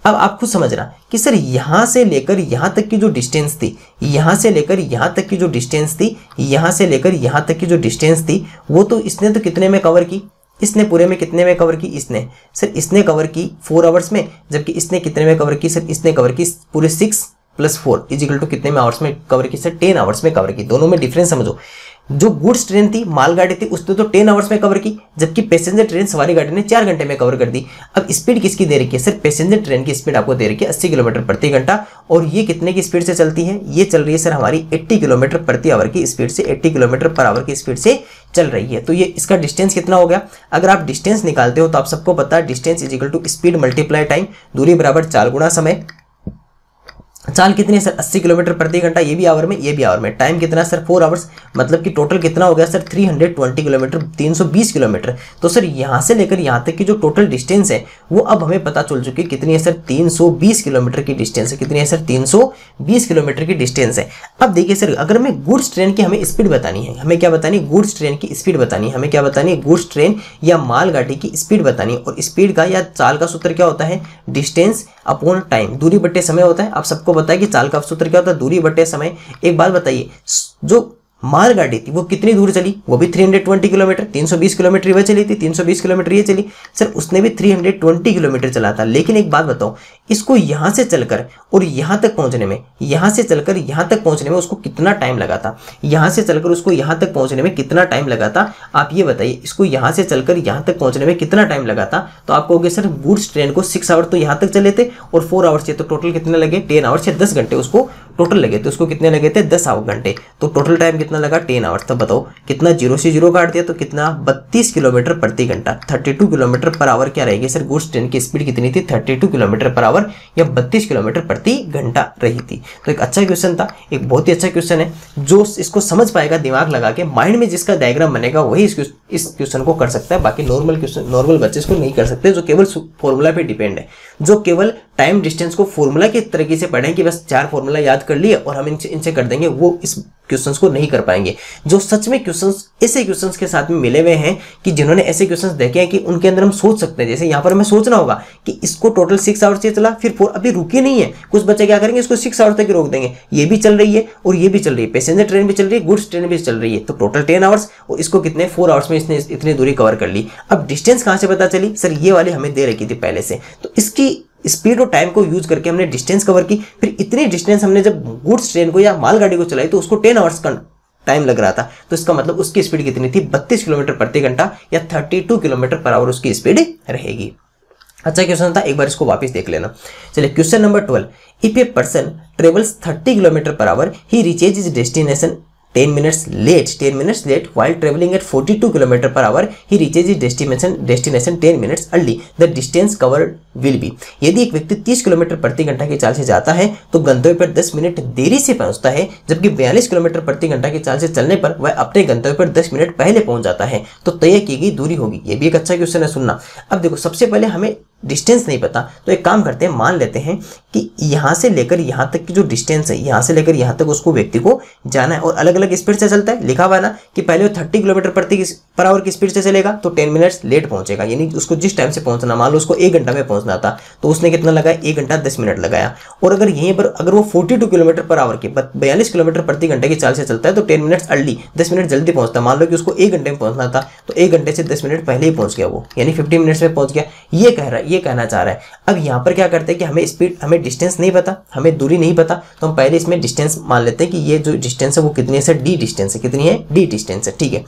अब आप खुद समझना कि सर यहाँ से लेकर यहाँ तक की जो डिस्टेंस थी, यहाँ से लेकर यहाँ तक की जो डिस्टेंस थी, यहाँ से लेकर यहाँ तक की जो डिस्टेंस थी, वो तो इसने तो कितने में कवर की, इसने पूरे में कितने में कवर की, इसने सर इसने कवर की 4 आवर्स में, जबकि इसने कितने में कवर की सर, इसने कवर की पूरे 6 + 4 इजिकल टू कितने में आवर्स में कवर की सर, 10 आवर्स में कवर की। दोनों में डिफरेंस समझो, जो गुड्स ट्रेन थी, मालगाड़ी थी, उसने तो 10 आवर्स में कवर की, जबकि पैसेंजर ट्रेन सवारी गाड़ी ने 4 घंटे में कवर कर दी। अब स्पीड किसकी दे रखी है सर, पैसेंजर ट्रेन की स्पीड आपको दे रखी है 80 किलोमीटर प्रति घंटा, और ये कितने की स्पीड से चलती है, ये चल रही है सर हमारी 80 किलोमीटर प्रति आवर की स्पीड से, 80 किलोमीटर पर आवर की स्पीड से चल रही है। तो ये इसका डिस्टेंस कितना हो गया, अगर आप डिस्टेंस निकालते हो तो आप सबको पता है distance is equal to speed multiply time, दूरी बराबर चाल गुणा समय। चाल कितनी है सर, 80 किलोमीटर प्रति घंटा, ये भी आवर में, ये भी आवर में। टाइम कितना है सर, 4 आवर्स, मतलब कि टोटल कितना हो गया सर, 320 किलोमीटर, 320 किलोमीटर। तो सर यहाँ से लेकर यहाँ तक की जो टोटल डिस्टेंस है वो अब हमें पता चल चुकी है कितनी है सर, 320 किलोमीटर की डिस्टेंस है। कितनी है सर, 320 किलोमीटर की डिस्टेंस है। अब देखिए सर, अगर हमें गुड्स ट्रेन की हमें स्पीड बतानी है, हमें क्या बतानी है, गुड्स ट्रेन की स्पीड बतानी है, हमें क्या बतानी है, गुड्स ट्रेन या मालगाड़ी की स्पीड बतानी है। और स्पीड का या चाल का सूत्र क्या होता है, डिस्टेंस अपॉन टाइम, दूरी बट्टे समय होता है। आप सबको पता है कि चाल का सूत्र क्या होता है, दूरी बट्टे समय। एक बात बताइए, जो मालगाड़ी थी वो कितनी दूर चली, वो भी 320 किलोमीटर, 320 किलोमीटर वह चली थी, 320 किलोमीटर ये चली सर, उसने भी 320 किलोमीटर चला था। लेकिन एक बात बताओ, इसको यहाँ से चलकर और यहाँ तक पहुँचने में, यहाँ से चलकर यहाँ तक पहुँचने में उसको कितना टाइम लगा था, यहाँ से चलकर उसको यहाँ तक पहुँचने में कितना टाइम लगा था, आप ये बताइए। इसको यहाँ से चलकर यहाँ तक पहुँचने में कितना टाइम लगा था, तो आप कहोगे सर गुड्स ट्रेन को 6 आवर तो यहाँ तक चले थे और 4 आवर्स, तो टोटल कितने लगे, 10 आवर्स या 10 घंटे उसको टोटल लगे थे। उसको कितने लगे थे, 10 घंटे। तो टोटल टाइम कितना लगा, 10 आवर्स। तब बताओ कितना, 0 से 0 काट दिया तो कितना, 32 किलोमीटर प्रति घंटा, 32 किलोमीटर पर आवर क्या रहेगी सर, गुड्स ट्रेन की स्पीड कितनी थी, 32 किलोमीटर पर आवर या 32 किलोमीटर प्रति घंटा रही थी। तो एक अच्छा क्वेश्चन था, एक बहुत ही अच्छा क्वेश्चन है। जो इसको समझ पाएगा दिमाग लगा के, माइंड में जिसका डायग्राम बनेगा वही इस क्वेश्चन को कर सकता है। बाकी नॉर्मल बच्चे इसको नहीं कर सकते, जो केवल फॉर्मूला पे डिपेंड है, जो केवल टाइम डिस्टेंस को फॉर्मूला के तरीके से पढ़ें कि बस 4 फॉर्मूला याद कर लिए और हम इनसे कर देंगे, वो इस क्वेश्चंस को नहीं कर पाएंगे। जो सच में क्वेश्चंस ऐसे क्वेश्चंस के साथ में मिले हुए हैं कि जिन्होंने ऐसे क्वेश्चंस देखे हैं कि उनके अंदर हम सोच सकते हैं। जैसे यहाँ पर हमें सोचना होगा कि इसको टोटल 6 आवर्स से चला, फिर 4, अभी रुकी नहीं है। कुछ बच्चे क्या करेंगे, इसको 6 आवर्स तक रोक देंगे, ये भी चल रही है और ये भी चल रही है, पैसेंजर ट्रेन भी चल रही है, गुड्स ट्रेन भी चल रही है, तो टोटल 10 आवर्स और इसको कितने 4 आवर्स में इसने इतनी दूरी कवर कर ली। अब डिस्टेंस कहाँ से पता चली सर, ये वाली हमें दे रखी थी पहले से, तो इसकी स्पीड और टाइम को यूज करके हमने डिस्टेंस कवर की। फिर इतनी डिस्टेंस हमने जब गुड्स ट्रेन को या मालगाड़ी को चलाई तो उसको 10 आवर्स का टाइम लग रहा था, तो इसका मतलब उसकी स्पीड कितनी थी, 32 किलोमीटर प्रति घंटा या 32 किलोमीटर पर आवर उसकी स्पीड रहेगी। अच्छा क्वेश्चन था, एक बार इसको वापस देख लेना। चलिए question number 12, if a person travels 30 kilometre per hour, he reaches his destination 10 minutes late while traveling at 42 km per hour, he reaches his destination 10 minutes early. The distance covered will be. यदि एक व्यक्ति 30 kilometre प्रति घंटा की चाल से जाता है तो गंतव्य पर 10 मिनट देरी से पहुंचता है, जबकि 42 किलोमीटर प्रति घंटा की चाल से चलने पर वह अपने गंतव्य पर 10 मिनट पहले पहुंच जाता है, तो तय की गई दूरी होगी। ये भी एक अच्छा क्वेश्चन है, सुनना। अब देखो, सबसे पहले हमें डिस्टेंस नहीं पता, तो एक काम करते हैं, मान लेते हैं कि यहाँ से लेकर यहाँ तक की जो डिस्टेंस है, यहाँ से लेकर यहाँ तक उसको व्यक्ति को जाना है और अलग अलग स्पीड से चलता है। लिखा हुआ है ना कि पहले वो 30 किलोमीटर पर आवर की स्पीड से चलेगा तो 10 मिनट्स लेट पहुंचेगा, यानी उसको जिस टाइम से पहुंचना, मान लो उसको 1 घंटा में पहुंचना था तो उसने कितना लगाया, 1 घंटा 10 मिनट लगाया। और अगर यहीं पर अगर वो 42 किलोमीटर पर आवर की 42 किलोमीटर प्रति घंटे की चाल से चलता है तो 10 मिनट्स अर्ली, 10 मिनट जल्दी पहुंचता है। मान लो कि उसको 1 घंटे में पहुंचना था तो 1 घंटे से 10 मिनट पहले ही पहुंच गया वो, यानी 50 मिनट्स में पहुंच गया। ये कहना चाह रहा है। अब यहाँ पर क्या करते हैं कि हमें स्पीड, हमें डिस्टेंस नहीं पता, हमें दूरी नहीं पता, तो हम पहले इसमें डिस्टेंस मान लेते हैं कि ये जो डिस्टेंस है वो कितनी है सर, डी डिस्टेंस है। कितनी है, डी डिस्टेंस है, ठीक है।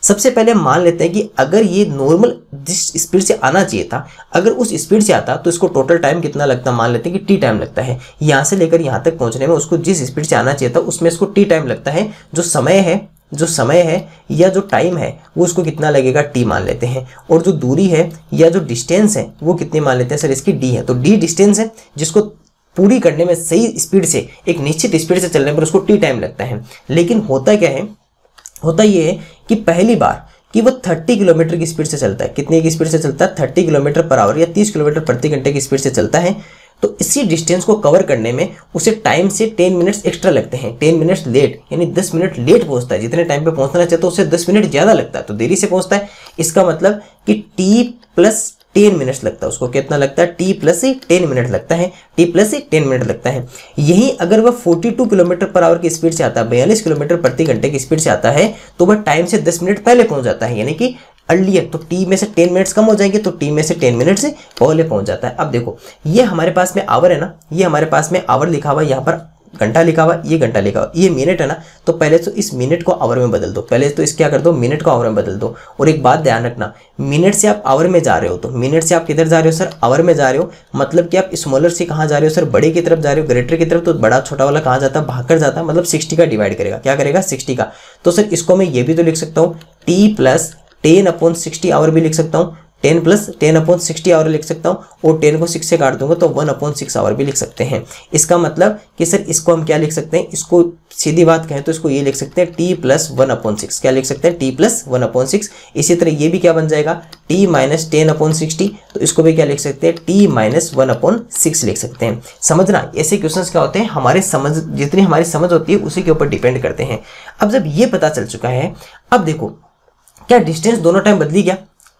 सबसे पहले मान लेते हैं कि अगर ये नॉर्मल जिस स्पीड से आना चाहिए था, अगर उस स्पीड से आता तो इसको टोटल टाइम कितना लगता, मान लेते हैं कि टी टाइम लगता है। यहाँ से लेकर यहाँ तक पहुँचने में उसको जिस स्पीड से आना चाहिए था उसमें इसको टी टाइम लगता है। जो समय है या जो टाइम है वो उसको कितना लगेगा, टी मान लेते हैं। और जो दूरी है या जो डिस्टेंस है वो कितनी मान लेते हैं सर, इसकी डी है। तो डी डिस्टेंस है जिसको पूरी करने में सही स्पीड से, एक निश्चित स्पीड से चलने पर उसको टी टाइम लगता है। लेकिन होता क्या है, होता ये है कि पहली बार कि वो 30 किलोमीटर की स्पीड से चलता है। कितने की स्पीड से चलता है, 30 किलोमीटर पर आवर या 30 किलोमीटर प्रति घंटे की स्पीड से चलता है। तो इसी डिस्टेंस को कवर करने में उसे टाइम से 10 मिनट्स एक्स्ट्रा लगते हैं। 10 मिनट्स लेट, यानी 10 मिनट लेट पहुंचता है। जितने टाइम पे पहुंचना चाहता है उससे 10 मिनट ज़्यादा लगता है, तो देरी से पहुंचता है। इसका मतलब कि टी प्लस 10 मिनट्स लगता है उसको। कितना लगता है, टी प्लस 10 मिनट लगता है, टी प्लस 10 मिनट लगता है। यही अगर वह 42 किलोमीटर पर आवर की स्पीड से आता है, 42 किलोमीटर प्रति घंटे की स्पीड से आता है, तो वह टाइम से 10 मिनट पहले पहुंच जाता है, यानी कि अर्लियर। तो टी में से 10 मिनट्स कम हो जाएंगे तो टी में से 10 मिनट से पहले पहुंच जाता है। अब देखो, ये हमारे पास में आवर है ना, ये हमारे पास में आवर लिखा हुआ, यहाँ पर घंटा लिखा हुआ, ये घंटा लिखा हुआ, ये मिनट है ना। तो पहले तो इस मिनट को आवर में बदल दो, पहले तो इस क्या कर दो, मिनट को आवर में बदल दो। और एक बात ध्यान रखना, मिनट से आप आवर में जा रहे हो तो मिनट से आप किधर जा रहे हो सर, आवर में जा रहे हो। मतलब कि आप स्मॉलर से कहाँ जा रहे हो सर, बड़े की तरफ जा रहे हो, ग्रेटर की तरफ। तो बड़ा छोटा वाला कहाँ जाता है, भागकर जाता है, मतलब 60 का डिवाइड करेगा। क्या करेगा, 60 का। तो सर इसको मैं ये भी तो लिख सकता हूँ, टी प्लस 10/60 आवर भी लिख सकता हूँ, 10 प्लस 10/60 आवर लिख सकता हूँ। और 10 को 6 से काट दूंगा तो 1/6 आवर भी लिख सकते हैं। इसका मतलब कि सर इसको हम क्या लिख सकते हैं, इसको सीधी बात कहें तो इसको ये लिख सकते हैं t प्लस 1/6। क्या लिख सकते हैं, t प्लस 1/6। इसी तरह ये भी क्या बन जाएगा, t माइनस 10/60। तो इसको भी क्या लिख सकते हैं, t माइनस 1/6 लिख सकते हैं। समझना, ऐसे क्वेश्चंस क्या होते हैं, हमारे समझ, जितनी हमारी समझ होती है उसी के ऊपर डिपेंड करते हैं। अब जब ये पता चल चुका है, अब देखो क्या डिस्टेंस दोनों टाइम बदली क्या,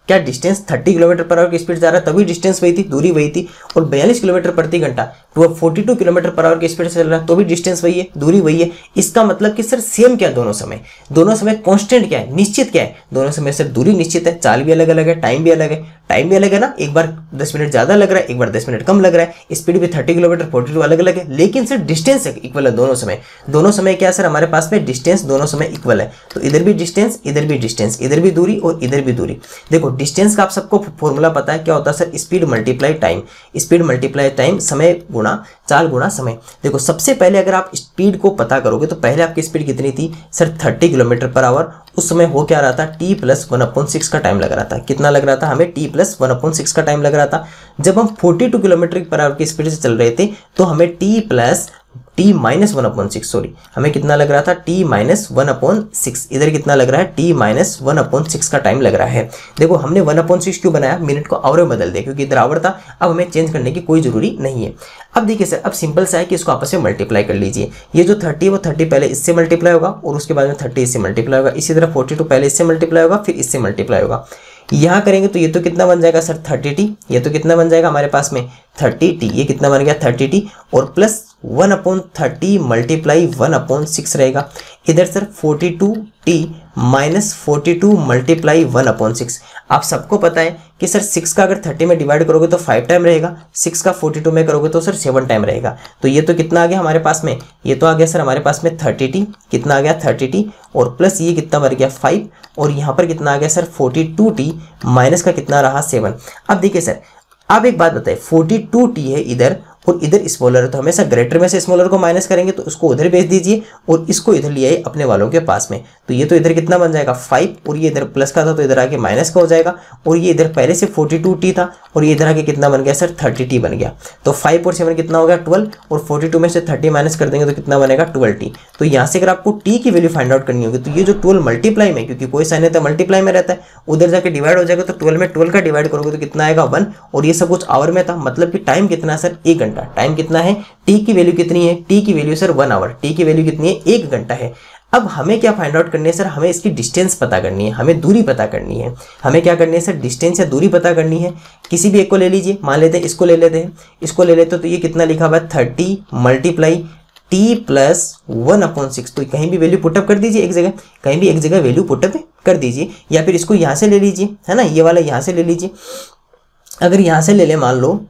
क्या डिस्टेंस 30 किलोमीटर पर आवर की स्पीड जा रहा है तभी डिस्टेंस वही थी, दूरी वही थी। और 42 किलोमीटर प्रति घंटा तो 42 किलोमीटर पर आवर की स्पीड से चल रहा है तो भी डिस्टेंस वही है, दूरी वही है। इसका मतलब कि सर सेम क्या है दोनों समय, दोनों समय कांस्टेंट क्या है, निश्चित क्या है, दोनों समय सर दूरी निश्चित है, चाल भी अलग अलग है, टाइम भी अलग है। टाइम भी अलग है ना, एक बार 10 मिनट ज़्यादा लग रहा है, एक बार 10 मिनट कम लग रहा है। स्पीड भी 30 किलोमीटर 42 अलग अलग है, लेकिन सर डिस्टेंस इक्वल है दोनों समय। दोनों समय क्या है सर, हमारे पास में डिस्टेंस दोनों समय इक्वल है। तो इधर भी डिस्टेंस, इधर भी डिस्टेंस, इधर भी दूरी और इधर भी दूरी। देखो डिस्टेंस का आप सबको फॉर्मूला पता है, क्या होता है sir, speed multiply time. Speed multiply time, समय गुणा चाल गुणा समय। देखो सबसे पहले अगर आप स्पीड को पता करोगे तो पहले आपकी स्पीड कितनी थी सर, 30 किलोमीटर पर आवर। उस समय हो क्या रहा था, t प्लस 1/6 का टाइम लग रहा था। कितना लग रहा था हमें, t प्लस 1/6 का टाइम लग रहा था। जब हम 42 किलोमीटर पर आवर की स्पीड से चल रहे थे तो हमें t माइनस 1/6, सॉरी, हमें कितना लग रहा था, t माइनस 1/6। इधर कितना लग रहा है, t माइनस 1/6 का टाइम लग रहा है। देखो हमने 1/6 क्यों बनाया, मिनट को आवर में बदल दिया क्योंकि इधर आवर था, अब हमें चेंज करने की कोई जरूरी नहीं है। अब देखिए सर, अब सिंपल सा है कि इसको आपस में मल्टीप्लाई कर लीजिए। ये जो 30 है वो 30 पहले इससे मल्टीप्लाई होगा और उसके बाद में 30 इससे मल्टीप्लाई होगा। इसी तरह 42 पहले इससे मल्टीप्लाई होगा फिर इससे मल्टीप्लाई होगा। यहाँ करेंगे तो ये तो कितना बन जाएगा सर, 30t। ये तो कितना बन जाएगा हमारे पास में 30t, ये कितना बन गया 30t और प्लस 1/30 मल्टीप्लाई 1/6 रहेगा। इधर सर 42t माइनस 42 मल्टीप्लाई 1/6। आप सबको पता है कि सर 6 का अगर 30 में डिवाइड करोगे तो 5 टाइम रहेगा, 6 का 42 में करोगे तो सर 7 टाइम रहेगा। तो ये तो कितना आ गया हमारे पास में, ये तो आ गया सर हमारे पास में 30t। कितना आ गया 30t और प्लस ये कितना बन गया 5 और यहाँ पर कितना आ गया सर 42t माइनस का कितना रहा 7। अब देखिए सर, अब एक बात बताइए, 42t है इधर और इधर स्मॉलर है, तो हमेशा ग्रेटर में से स्मॉलर को माइनस करेंगे, तो उसको उधर भेज दीजिए और इसको इधर ले आइए अपने वालों के पास में। तो ये तो इधर कितना बन जाएगा 5, और ये इधर प्लस का था तो इधर आके माइनस का हो जाएगा, और ये इधर पहले से 42t था और ये इधर आके कितना बन गया सर 30t बन गया। तो 5 और 7 कितना हो गया 12, और 42 में से 30 माइनस कर देंगे तो कितना बनेगा 12t। तो यहाँ से अगर आपको t की वैल्यू फाइंड आउट करनी होगी तो ये जो 12 मल्टीप्लाई में, क्योंकि कोई साइन है तो मल्टीप्लाई में रहता है, उधर जाके डिवाइड हो जाएगा, तो 12 में 12 का डिवाइड करोगे तो कितना आएगा 1, और ये सब कुछ आवर में था, मतलब कि टाइम कितना सर 1 घंटा। टाइम कितना है, टी की वैल्यू कितनी है, टी की वैल्यू सर 1 आवर, टी की वैल्यू कितनी है 1 घंटा है। अब हमें क्या फाइंड आउट करनी है सर, हमें इसकी डिस्टेंस पता करनी है, हमें दूरी पता करनी है। हमें क्या करनी है सर, डिस्टेंस या दूरी पता करनी है। किसी भी एक को ले लीजिए, मान लेते हैं इसको ले लेते हैं, इसको ले लेते हैं, तो ये कितना लिखा हुआ है 30 मल्टीप्लाई टी प्लस 1/6। तो कहीं भी वैल्यू पुटअप कर दीजिए एक जगह, कहीं भी एक जगह वैल्यू पुटअप कर दीजिए, या फिर इसको यहाँ से ले लीजिए, है ना, ये वाला यहाँ से ले लीजिए। अगर यहाँ से ले ले, मान लो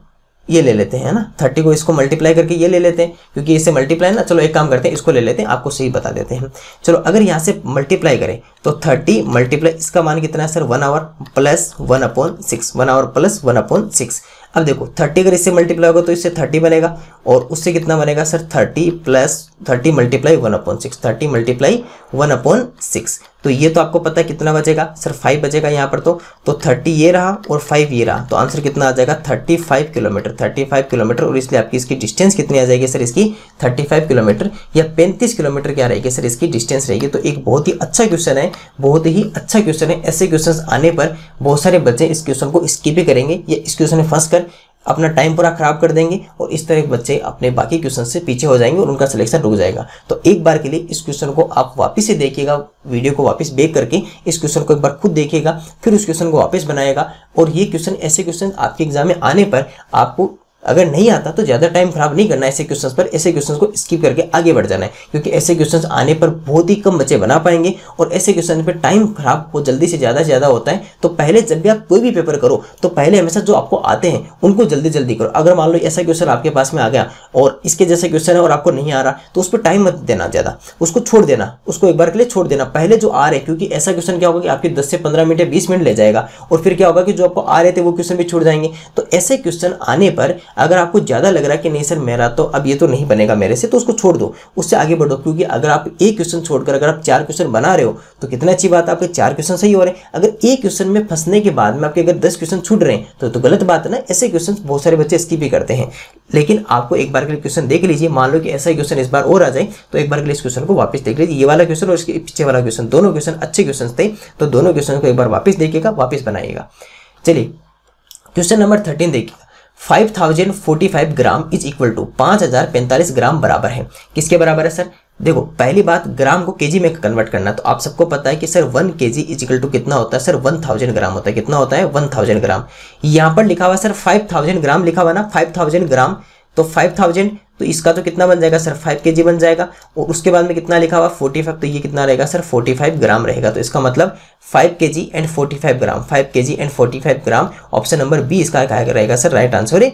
ये ले लेते हैं, है ना, 30 को इसको मल्टीप्लाई करके ये ले लेते हैं, क्योंकि इससे मल्टीप्लाई ना, चलो एक काम करते हैं, इसको ले लेते हैं, आपको सही बता देते हैं। चलो अगर यहाँ से मल्टीप्लाई करें तो 30 मल्टीप्लाई इसका मान कितना है sir 1 hour plus 1/6, 1 hour plus 1/6। अब देखो 30 अगर इससे मल्टीप्लाई होगा तो इससे 30 बनेगा, और उससे कितना बनेगा सर 30 प्लस 30 मल्टीप्लाई 1/6, 30 मल्टीप्लाई 1/6। तो ये तो आपको पता है कितना बचेगा सर 5 बचेगा यहाँ पर, तो 30 ये रहा और 5 ये रहा, तो आंसर कितना आ जाएगा 35 किलोमीटर, 35 किलोमीटर। और इसलिए आपकी इसकी डिस्टेंस कितनी आ जाएगी सर, इसकी 35 किलोमीटर या 35 किलोमीटर क्या रहेगी सर, इसकी डिस्टेंस रहेगी। तो एक बहुत ही अच्छा क्वेश्चन है, बहुत ही अच्छा क्वेश्चन है। ऐसे क्वेश्चन आने पर बहुत सारे बच्चे इस क्वेश्चन को स्किप भी करेंगे या इस क्वेश्चन में फंस कर अपना टाइम पूरा खराब कर देंगे, और इस तरह के बच्चे अपने बाकी क्वेश्चन से पीछे हो जाएंगे और उनका सिलेक्शन रुक जाएगा। तो एक बार के लिए इस क्वेश्चन को आप वापस से देखिएगा, वीडियो को वापस बैक करके इस क्वेश्चन को एक बार खुद देखिएगा, फिर उस क्वेश्चन को वापस बनाएगा। और ये क्वेश्चन, ऐसे क्वेश्चन आपके एग्जाम में आने पर आपको अगर नहीं आता तो ज़्यादा टाइम खराब नहीं करना है ऐसे क्वेश्चंस पर, ऐसे क्वेश्चंस को स्किप करके आगे बढ़ जाना है, क्योंकि ऐसे क्वेश्चंस आने पर बहुत ही कम बच्चे बना पाएंगे और ऐसे क्वेश्चन पर टाइम खराब बहुत जल्दी से ज़्यादा होता है। तो पहले जब भी आप कोई भी पेपर करो तो पहले हमेशा जो आपको आते हैं उनको जल्दी करो। अगर मान लो ऐसा क्वेश्चन आपके पास में आ गया और इसके जैसा क्वेश्चन है और आपको नहीं आ रहा, तो उस पर टाइम मत देना ज़्यादा, उसको छोड़ देना, उसको एक बार के लिए छोड़ देना। पहले जो आ रहे, क्योंकि ऐसा क्वेश्चन क्या होगा कि आपके 10 से 15 मिनट या 20 मिनट ले जाएगा, और फिर क्या होगा कि जो आपको आ रहे थे वो क्वेश्चन भी छूट जाएंगे। तो ऐसे क्वेश्चन आने पर अगर आपको ज़्यादा लग रहा है कि नहीं सर मेरा तो अब ये तो नहीं बनेगा मेरे से, तो उसको छोड़ दो, उससे आगे बढ़ो। क्योंकि अगर आप एक क्वेश्चन छोड़कर अगर आप 4 क्वेश्चन बना रहे हो तो कितना अच्छी बात है, आपके 4 क्वेश्चन सही हो रहे हैं। अगर एक क्वेश्चन में फंसने के बाद में आपके अगर 10 क्वेश्चन छूट रहे हैं तो गलत बात है ना। ऐसे क्वेश्चन बहुत सारे बच्चे स्किप भी करते हैं, लेकिन आपको एक बार के लिए क्वेश्चन देख लीजिए। मान लो कि ऐसा क्वेश्चन इस बार और आ जाए तो एक बार के लिए इस क्वेश्चन को वापस देख लीजिए। ये वाला क्वेश्चन और इसके पीछे वाला क्वेश्चन, दोनों क्वेश्चन अच्छे क्वेश्चन थे, तो दोनों क्वेश्चन को एक बार वापस देखिएगा, वापस बनाइएगा। चलिए क्वेश्चन नंबर 13 देखिए। 5045 ग्राम इज इक्वल टू 5045 ग्राम बराबर है, किसके बराबर है सर? देखो पहली बात, ग्राम को केजी में कन्वर्ट करना, तो आप सबको पता है कि sir 1 kg is equal to कितना होता है सर 1000 ग्राम होता है। कितना होता है 1000 ग्राम। यहाँ पर लिखा हुआ सर 5000 ग्राम लिखा हुआ ना, 5000 ग्राम, तो 5000 तो इसका तो कितना बन जाएगा सर 5 kg बन जाएगा, और उसके बाद में कितना लिखा हुआ 45, तो ये कितना रहेगा सर 45 ग्राम रहेगा। तो इसका मतलब 5 kg and 45 gram, 5 kg and 45 gram. Option number B इसका क्या रहेगा सर, राइट आंसर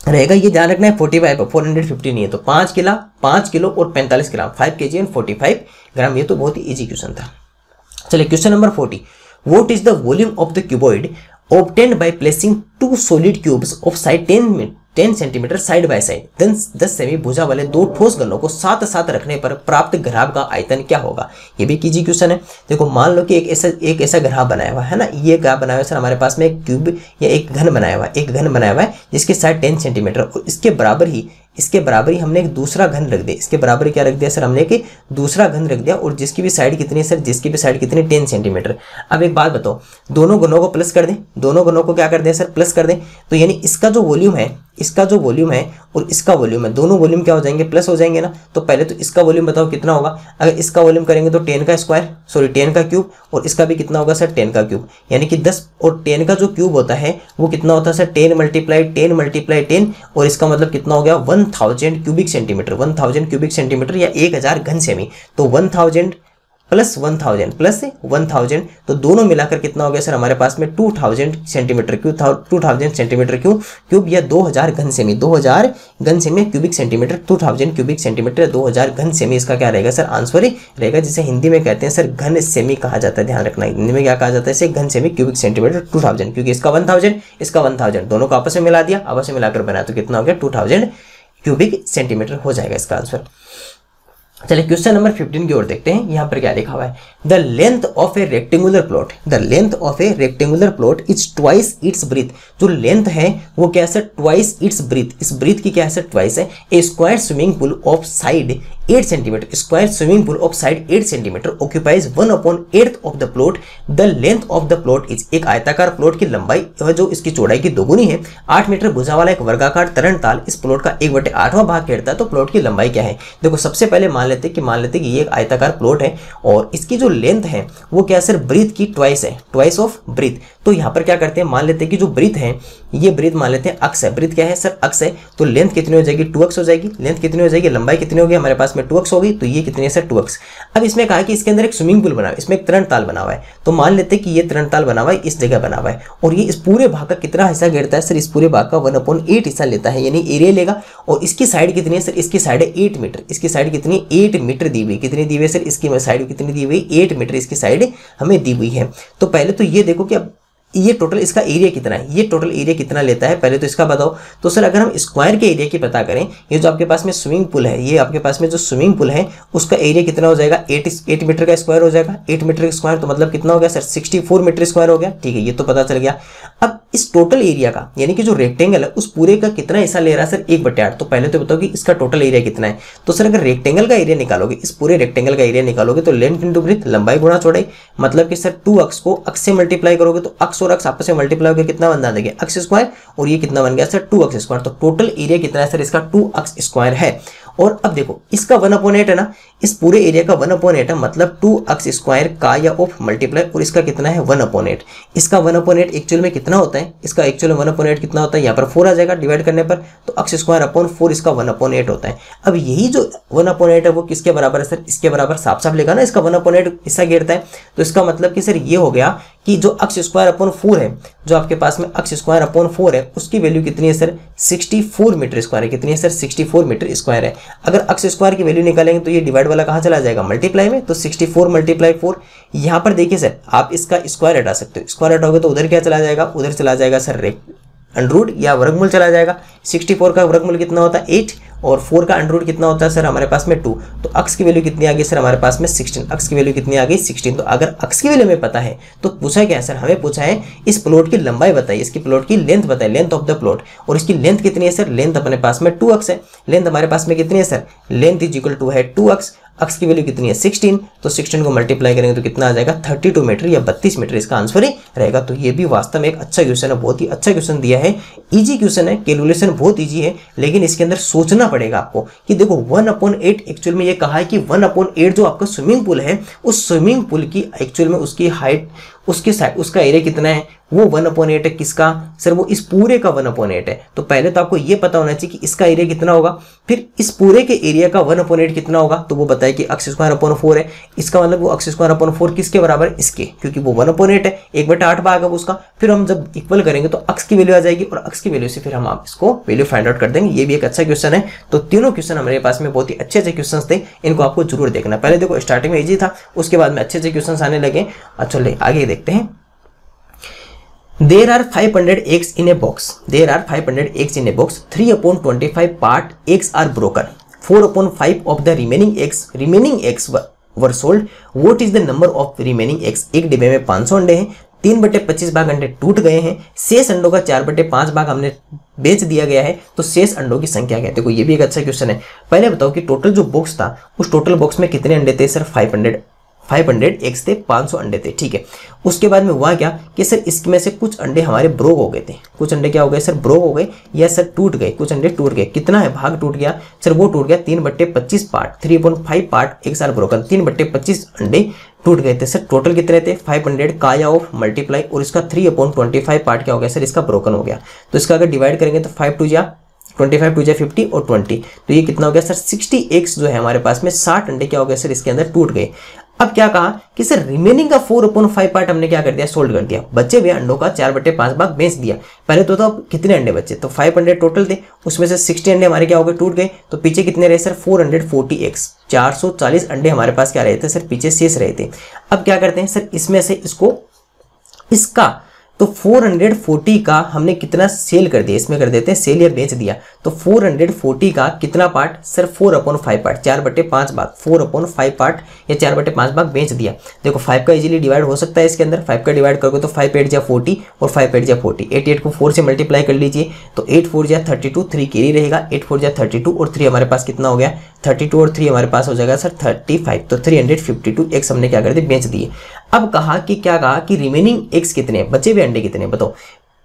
रहेगा। ये ध्यान रखना है 45 पर 450 नहीं है, तो 5 किलो और 45 ग्राम, 5 kg एंड 45 ग्राम। ये तो बहुत ही इजी क्वेश्चन था। चलिए question number 40, what is the volume of the cuboid obtained by placing 2 solid cubes of side 10 centimetre side by side, 10 semi भुजा वाले 2 ठोस घनों को साथ साथ रखने पर प्राप्त घराव का आयतन क्या होगा? ये भी कीजी क्वेश्चन है। देखो मान लो कि एक ऐसा घराव बनाया हुआ है ना, ये घराव बनाया हुआ है सर हमारे पास में एक क्यूब या एक घन बनाया हुआ है, जिसके साइड 10 सेंटीमीटर, और इसके बराबर ही हमने एक दूसरा घन रख दिया। इसके बराबर क्या रख दिया सर हमने, कि दूसरा घन रख दिया, और जिसकी भी साइड कितनी है सर, जिसकी भी साइड कितनी 10 सेंटीमीटर। अब एक बात बताओ, दोनों घनों को प्लस कर दें, दोनों घनों को क्या कर दें सर, प्लस कर दें, तो यानी इसका जो वॉल्यूम है और इसका वॉल्यूम है, दोनों वॉल्यूम क्या हो जाएंगे, प्लस हो जाएंगे ना। तो पहले तो इसका वॉल्यूम बताओ कितना होगा। अगर इसका वॉल्यूम करेंगे तो 10 का स्क्वायर, 10 का क्यूब, और इसका भी कितना होगा सर 10 का क्यूब, यानी कि 10 और 10 का जो क्यूब होता है वो कितना होता है सर 10 मल्टीप्लाई 10, और इसका मतलब कितना हो गया 1000 क्यूबिक सेंटीमीटर, 1000 क्यूबिक सेंटीमीटर या 1000 घन सेमी। तो 1000 प्लस 1000 तो दोनों मिलाकर कितना हो गया सर हमारे पास में 2000 सेंटीमीटर क्यूब, 2000 सेंटीमीटर क्यूब या 2000 घन सेमी, 2000 घन semi cubic centimetre, 2000 cubic centimetre, 2000 घन सेमी इसका क्या रहेगा सर आंसर रहेगा, जिसे हिंदी में कहते हैं सर घन सेमी कहा जाता है। ध्यान रखना हिंदी में क्या कहा जाता है इसे, घन सेमी क्यूबिक सेंटीमीटर 2000, क्योंकि इसका 1000 इसका 1000 दोनों को आपस में मिला दिया, आपस में मिलाकर बनाया तो कितना हो गया 2000 क्यूबिक सेंटीमीटर हो जाएगा इसका आंसर। चलिए क्वेश्चन नंबर 15 की ओर देखते हैं। यहाँ पर क्या लिखा हुआ है, the length of a rectangular plot, the length of a rectangular plot is twice its breadth. जो लेंथ है वो क्या है सर ट्वाइस इट्स ब्रीथ, इस ब्रीथ की क्या है सर ट्वाइस है। A square swimming pool of side 8 centimetre, square swimming pool of side 8 centimetre occupies 1/8 of the plot, the length of the plot is. एक आयताकार प्लॉट की लंबाई जो इसकी चौड़ाई की दोगुनी है, 8 मीटर भुजा वाला एक वर्गाकार तरणताल इस प्लॉट का 1/8वां भाग घेरता है, तो प्लॉट की लंबाई क्या है। देखो सबसे पहले मान लेते कि ये एक आयताकार प्लॉट है और इसकी जो लेंथ है वो क्या सर ब्रीथ की ट्वाइस है, ट्वाइस ऑफ ब्रीथ। तो यहाँ पर क्या करते हैं, मान लेते हैं कि जो ब्रीथ है ये ब्रीथ मान लेते हैं अक्स है, ब्रीथ क्या है सर अक्स है, तो लेंथ कितनी हो जाएगी 2x हो जाएगी, लेंथ कितनी हो जाएगी लंबाई कितनी होगी हमारे पास में 2x होगी, तो ये कितनी है सर 2x। अब इसमें कहा कि इसके अंदर एक स्विमिंग पूल बना है, इसमें एक तरणताल बना हुआ है, तो मान लेते हैं कि ये तरणताल बना हुआ है इस जगह बना हुआ है और ये इस पूरे भाग का कितना हिस्सा घेरता है सर, इस पूरे भाग का 1/8 हिस्सा लेता है, यानी एरिया लेगा। और इसकी साइड कितनी है सर, इसकी साइड है 8 मीटर, इसकी साइड कितनी 8 मीटर दी हुई, कितनी दी हुई है सर इसकी साइड कितनी दी हुई 8 मीटर इसकी साइड हमें दी हुई है। तो पहले तो ये देखो कि अब ये टोटल इसका एरिया कितना है, ये टोटल एरिया कितना लेता है पहले तो इसका बताओ। तो सर अगर हम स्क्वायर के एरिया की पता करें, ये जो आपके पास में स्विमिंग पूल है, ये आपके पास में जो स्विमिंग पूल है उसका एरिया कितना हो जाएगा 8 मीटर का स्क्वायर हो जाएगा, 8 मीटर का स्क्वायर तो मतलब कितना हो गया सर 64 मीटर स्क्वायर हो गया, ठीक है ये तो पता चल गया। अब इस टोटल एरिया का यानी कि जो रेक्टेंगल है उस पूरे का कितना हिस्सा ले रहा है सर 1/8, तो पहले तो बताओ कि इसका टोटल एरिया कितना है। तो सर अगर रेक्टेंगल का एरिया निकालोगे, इस पूरे रेक्टेंगल का एरिया निकालोगे तो लेंथ इंटू ब्रीथ, लंबाई गुणा चौड़ाई, मतलब कि सर 2x को x से मल्टीप्लाई करोगे तो x और x आपस में मल्टीप्लाई होकर कितना बन जाएगा x स्क्वायर, और ये कितना बन गया सर 2x स्क्वायर। तो टोटल एरिया कितना है सर इसका 2x स्क्वायर है। और अब देखो इसका 1/8 है ना, इस पूरे एरिया का 1/8 है, मतलब 2x स्क्वायर का या ऑफ मल्टीप्लाई, और इसका कितना है 1/8। इसका 1/8 एक्चुअल में कितना होता है, इसका एक्चुअल में 1/8 कितना होता है, यहाँ पर 4 आ जाएगा डिवाइड करने पर, तो x स्क्वायर अपॉन 4 इसका 1/8 होता है। अब यही जो 1/8 है वो किसके बराबर है सर, इसके बराबर साफ साफ लिखा ना, इसका 1/8 हिस्सा घेरता है, तो इसका मतलब कि सर ये हो गया कि जो x स्क्वायर अपॉन 4 है, जो आपके पास में x स्क्वायर अपॉन 4 है उसकी वैल्यू कितनी है सर 64 मीटर स्क्वायर है, कितनी है सर 64 मीटर स्क्वायर है। अगर x स्क्वायर की वैल्यू निकालेंगे तो ये डिवाइड वाला कहाँ चला जाएगा मल्टीप्लाई में, तो 64 मल्टीप्लाई 4। यहाँ पर देखिए सर आप इसका स्क्वायर हटा सकते हो, स्क्वायर हटाओगे तो उधर क्या चला जाएगा, उधर चला जाएगा सर अंडरूट या वर्गमूल चला जाएगा। 64 का वर्गमूल कितना होता है 8 और 4 का अंडरूट कितना होता है सर हमारे पास में 2, तो x की वैल्यू कितनी आ गई सर हमारे पास में 16, x की वैल्यू कितनी आ गई 16। तो अगर x की वैल्यू हमें पता है तो पूछा क्या है सर, हमें पूछा है इस प्लॉट की लंबाई बताइए, इसकी प्लॉट की लेंथ बताइए, लेंथ ऑफ द प्लॉट, और इसकी लेंथ कितनी है सर, लेंथ अपने पास में 2x है, लेंथ हमारे पास में कितनी है sir, length is equal to है 2x, x की वैल्यू कितनी है 16, तो 16 को मल्टीप्लाई करेंगे तो कितना आ जाएगा 32 मीटर या 32 मीटर इसका आंसर ही रहेगा। तो ये भी वास्तव में एक अच्छा क्वेश्चन है, बहुत ही अच्छा क्वेश्चन दिया है, इजी क्वेश्चन है, कैलकुलेशन बहुत इजी है, लेकिन इसके अंदर सोचना पड़ेगा आपको कि देखो 1/8 एक्चुअल में ये कहा है कि 1/8 जो आपका स्विमिंग पूल है उस स्विमिंग पूल की एक्चुअल में उसकी हाइट, उसकी साइड, उसका एरिया कितना है, वो 1/8 है, किसका सर, वो इस पूरे का 1/8 है। तो पहले तो आपको ये पता होना चाहिए कि इसका एरिया कितना होगा, फिर इस पूरे के एरिया का 1/8 कितना होगा, तो वो बताए कि x स्क्वायर अपॉन 4 है, इसका मतलब वो x स्क्वायर अपॉन 4 किसके बराबर है, इसके, क्योंकि वो 1/8 है, 1/8 भाग है उसका। फिर हम जब इक्वल करेंगे तो x की वैल्यू आ जाएगी और x की वैल्यू से फिर हम आप इसको वैल्यू फाइंड आउट कर देंगे। ये भी एक अच्छा क्वेश्चन है। तो तीनों क्वेश्चन हमारे पास में बहुत ही अच्छे अच्छे क्वेश्चन थे, इनको आपको जरूर देखना। पहले देखो स्टार्टिंग में इजी था, उसके बाद में अच्छे अच्छे क्वेश्चन आने लगे। चलिए आगे देखते हैं। There are 500 eggs in a box. There are 500 eggs in a box. 3/25 part eggs are broken. 4/5 of the remaining eggs were sold. What is the number of remaining eggs? एक डिब्बे में 500 अंडे हैं, 3/25 भाग अंडे टूट गए हैं, शेष अंडों का 4/5 भाग हमने बेच दिया गया है, तो शेष अंडों की संख्या क्या है। देखो ये भी एक अच्छा क्वेश्चन है। पहले बताओ कि टोटल जो बॉक्स था उस टोटल बॉक्स में कितने अंडे थे सर, 500 एग्स थे, 500 अंडे थे, ठीक है। उसके बाद में हुआ क्या कि सर इसमें से कुछ अंडे हमारे ब्रोक हो गए थे, कुछ अंडे क्या हो गए सर, ब्रोक हो गए या सर टूट गए, कुछ अंडे टूट गए। कितना है भाग टूट गया सर, वो टूट गया 3/25 part, 3/5 part eggs are broken, 3/25 अंडे टूट गए थे सर। टोटल कितने थे 500 का या ऑफ मल्टीप्लाई, और इसका 3/25 पार्ट क्या हो गया सर, इसका ब्रोकन हो गया। तो इसका अगर डिवाइड करेंगे तो 5 2 जा 25 2 जा 50 और 20, तो ये कितना हो गया सर 60 एग्स जो है हमारे पास में 60 अंडे क्या हो गए सर इसके अंदर टूट गए। अब क्या कहा कि सर रिमेनिंग का 4/5 पार्ट हमने क्या कर दिया, सोल्ड कर दिया। बच्चे हुए अंडों का 4/5 भाग बेच दिया। पहले तो अब कितने अंडे बचे, तो 5 अंडे टोटल थे, उसमें से 60 अंडे हमारे क्या हो गए, टूट गए। तो पीछे कितने रहे सर, 440 एग्स, 440 अंडे हमारे पास क्या रहे थे सर, पीछे शेष रहे थे। अब क्या करते हैं सर, इसमें से इसका तो 440 का हमने कितना सेल कर दिया, इसमें कर देते हैं सेल या बेच दिया। तो 440 का कितना पार्ट सर, 4/5 पार्ट, 4/5 भाग, 4/5 पार्ट या 4/5 भाग बेच दिया। देखो 5 का इजीली डिवाइड हो सकता है इसके अंदर, 5 का डिवाइड करोगे तो 5 8 जा 40 और 5 8 जा 40, 88 को 4 से मल्टीप्लाई कर लीजिए तो 8 4 जा 32, 3 कैरी रहेगा, 8 4 जा 32 और 3 हमारे पास कितना हो गया, 32 और 3 हमारे पास हो जाएगा सर 35। तो 352 एक्स हमने क्या कर दिए, बेच दिए। अब कहा कि क्या कहा कि रिमेनिंग एक्स कितने, बचे हुए अंडे कितने बताओ।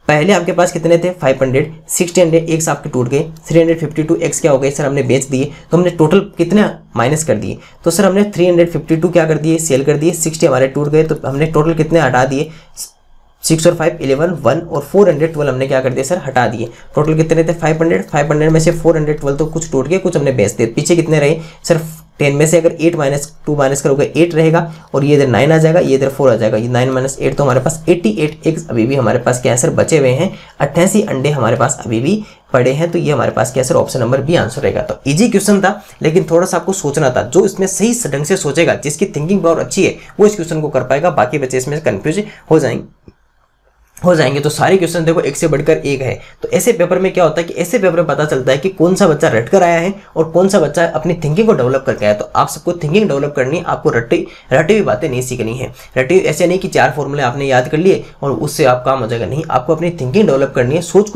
पहले आपके पास कितने थे, 500, 60 अंडे, एक्स आपके टूट गए, 352 एक्स क्या हो गए सर, हमने बेच दिए। तो हमने टोटल कितने माइनस कर दिए, तो सर हमने 352 क्या कर दिए, सेल कर दिए, 60 हमारे टूट गए, तो हमने टोटल कितने हटा दिए, 6 और 5 11 1 और 412 हमने क्या कर दिया सर, हटा दिए। टोटल कितने थे 500 में से 412 तो कुछ टूट गए, कुछ हमने बेच दिए। पीछे कितने रहे सर, 10 में से अगर 8 -2 माइनस करोगे 8 रहेगा और ये इधर 9 आ जाएगा, ये इधर 4 आ जाएगा, ये 9 - 8 तो हमारे पास 88 एग्स अभी भी हमारे पास क्या है सर, बचे हुए हैं। 88 अंडे हमारे पास अभी भी पड़े हैं। तो ये हमारे पास क्या sir, option number B answer रहेगा। तो इजी क्वेश्चन था, लेकिन थोड़ा सा आपको सोचना था। जो इसमें सही ढंग से सोचेगा, जिसकी थिंकिंग पावर अच्छी है, वो इस क्वेश्चन को कर पाएगा। बाकी बच्चे इसमें कंफ्यूज हो जाएंगे। तो सारे क्वेश्चन देखो एक से बढ़कर एक है। तो ऐसे पेपर में क्या होता है कि ऐसे पेपर में पता चलता है कि कौन सा बच्चा रट कर आया है और कौन सा बच्चा अपनी थिंकिंग को डेवलप करके आया है। तो आप सबको थिंकिंग डेवलप करनी है, आपको रटी हुई बातें नहीं सीखनी है। रटी ऐसे नहीं कि 4 फॉर्मूले आपने याद कर लिए और उससे आप काम हो जाएगा, नहीं, आपको अपनी थिंकिंग डेवलप करनी है, सोच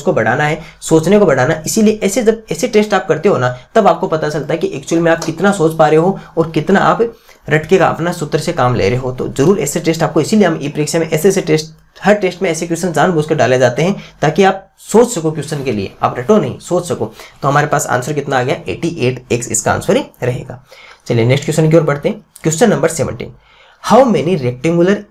को बढ़ाना है, सोचने को बढ़ाना। इसीलिए जब ऐसे टेस्ट आप करते हो ना, तब आपको पता चलता है कि एक्चुअल में आप कितना सोच पा रहे हो और कितना आप रटके का अपना सूत्र से काम ले रहे हो। तो जरूर ऐसे टेस्ट आपको, इसीलिए हम ई परीक्षा में ऐसे टेस्ट, हर टेस्ट में ऐसे क्वेश्चन जानबूझकर डाले जाते हैं ताकि आप सोच सको क्वेश्चन के लिए, आप रटो नहीं, सोच सको। तो हमारे पास आंसर कितना आ गया, 88x इसका आंसर ही रहेगा। चलिए नेक्स्ट क्वेश्चन की ओर बढ़ते हैं। Question number 17, how many rectangular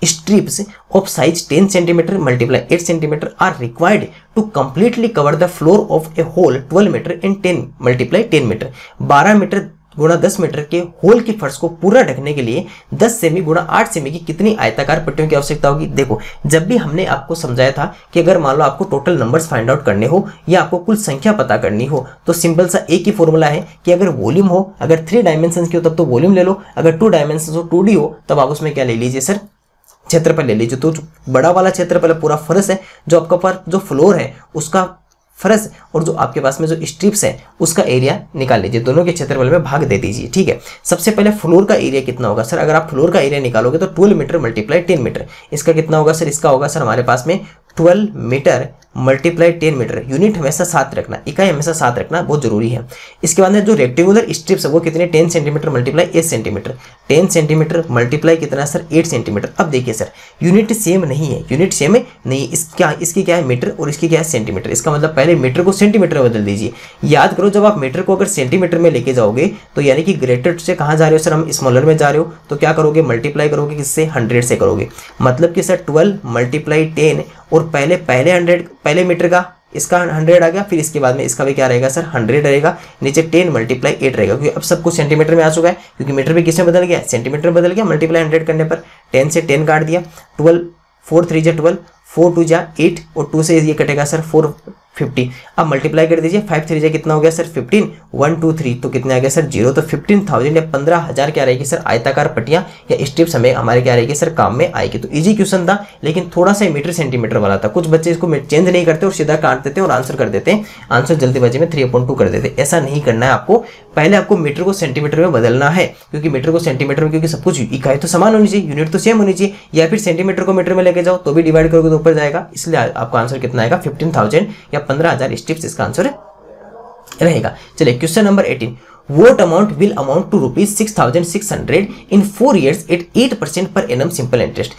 strips of size 10 cm multiply 8 cm are required to completely cover the floor of a hole 12 meter and 10 multiply 10 meter। 12 metre गुणा 10 metre के whole की फर्श को पूरा ढकने के लिए 10 सेमी गुणा 8 सेमी की कितनी आयताकार पट्टियों की आवश्यकता होगी। देखो, जब भी हमने आपको समझाया था कि अगर मान लो आपको टोटल नंबर्स फाइंड आउट करने हो या आपको कुल संख्या पता करनी हो, तो सिंपल सा एक ही फॉर्मूला है कि अगर वॉल्यूम हो, अगर 3 डायमेंशन की हो तब तो वॉल्यूम ले लो, अगर 2 डायमेंशन हो 2D हो तब आप उसमें क्या ले लीजिए सर, क्षेत्रफल ले लीजिए। तो बड़ा वाला क्षेत्रफल पूरा फर्श है, जो आपका पर जो फ्लोर है उसका फर्श और जो आपके पास में जो स्ट्रिप्स है उसका एरिया निकाल लीजिए, दोनों के क्षेत्रफल में भाग दे दीजिए। ठीक है, सबसे पहले फ्लोर का एरिया कितना होगा सर, अगर आप फ्लोर का एरिया निकालोगे तो 12 मीटर मल्टीप्लाई 10 मीटर, इसका कितना होगा सर, इसका होगा सर हमारे पास में 12 मीटर मल्टीप्लाई 10 मीटर। यूनिट हमेशा साथ रखना, इकाई हमेशा साथ रखना बहुत जरूरी है। इसके बाद में जो रेक्टेंगुलर स्ट्रिप्स है वो कितने, 10 centimetre multiply 8 centimetre, 10 centimetre multiply कितना सर, 8 सेंटीमीटर। अब देखिए सर, यूनिट सेम नहीं है, यूनिट सेम नहीं, इसकी क्या है मीटर और इसकी क्या है सेंटीमीटर। इसका मतलब पहले मीटर को सेंटीमीटर में बदल दीजिए। याद करो, जब आप मीटर को अगर सेंटीमीटर में लेके जाओगे तो यानी कि ग्रेटर से कहाँ जा रहे हो सर, हम स्मॉलर में जा रहे हो, तो क्या करोगे, मल्टीप्लाई करोगे किससे, 100 से करोगे। मतलब कि सर 12 मल्टीप्लाई 10 और पहले 100 पहले मीटर का इसका 100 आ गया, फिर इसके बाद में इसका भी क्या रहेगा सर 100 रहेगा, नीचे 10 मल्टीप्लाई 8 रहेगा, क्योंकि अब सब कुछ सेंटीमीटर में आ चुका है, क्योंकि मीटर भी किसमें बदल गया, सेंटीमीटर में बदल गया। मल्टीप्लाई 100 करने पर 10 से 10 काट दिया, 12 4 3 जा 12, 4 2 जा 8 और 2 से ये कटेगा सर 450। अब मल्टीप्लाई कर दीजिए, 5 3 जा कितना हो गया सर 15, 1 2 3 तो कितने आ गया सर 0। तो 15,000 या 15,000 क्या रहेगी सर आयताकार पट्टियां या स्ट्रिप्स हमें हमारे क्या रहेगी सर काम में आएगी। तो इजी क्वेश्चन था, लेकिन थोड़ा सा मीटर सेंटीमीटर वाला था। कुछ बच्चे इसको चेंज नहीं करते और सीधा काट देते और आंसर कर देते हैं, आंसर जल्दीबाजी में 3/2 कर देते। ऐसा नहीं करना है आपको, पहले आपको मीटर को सेंटीमीटर में बदलना है, क्योंकि मीटर को सेंटीमीटर में, क्योंकि सब कुछ इकाई तो समान होनी चाहिए, यूनिट तो सेम होनी चाहिए, या फिर सेंटीमीटर को मीटर में लेके जाओ तो भी डिवाइड करोगे तो ऊपर जाएगा। इसलिए आपका आंसर कितना आएगा 15,000 या 15,000 स्ट्रिप्स इसका आंसर रहेगा। चलिए question number 18, what amount will amount to ₹6,600 in 4 years at 8% per annum simple interest।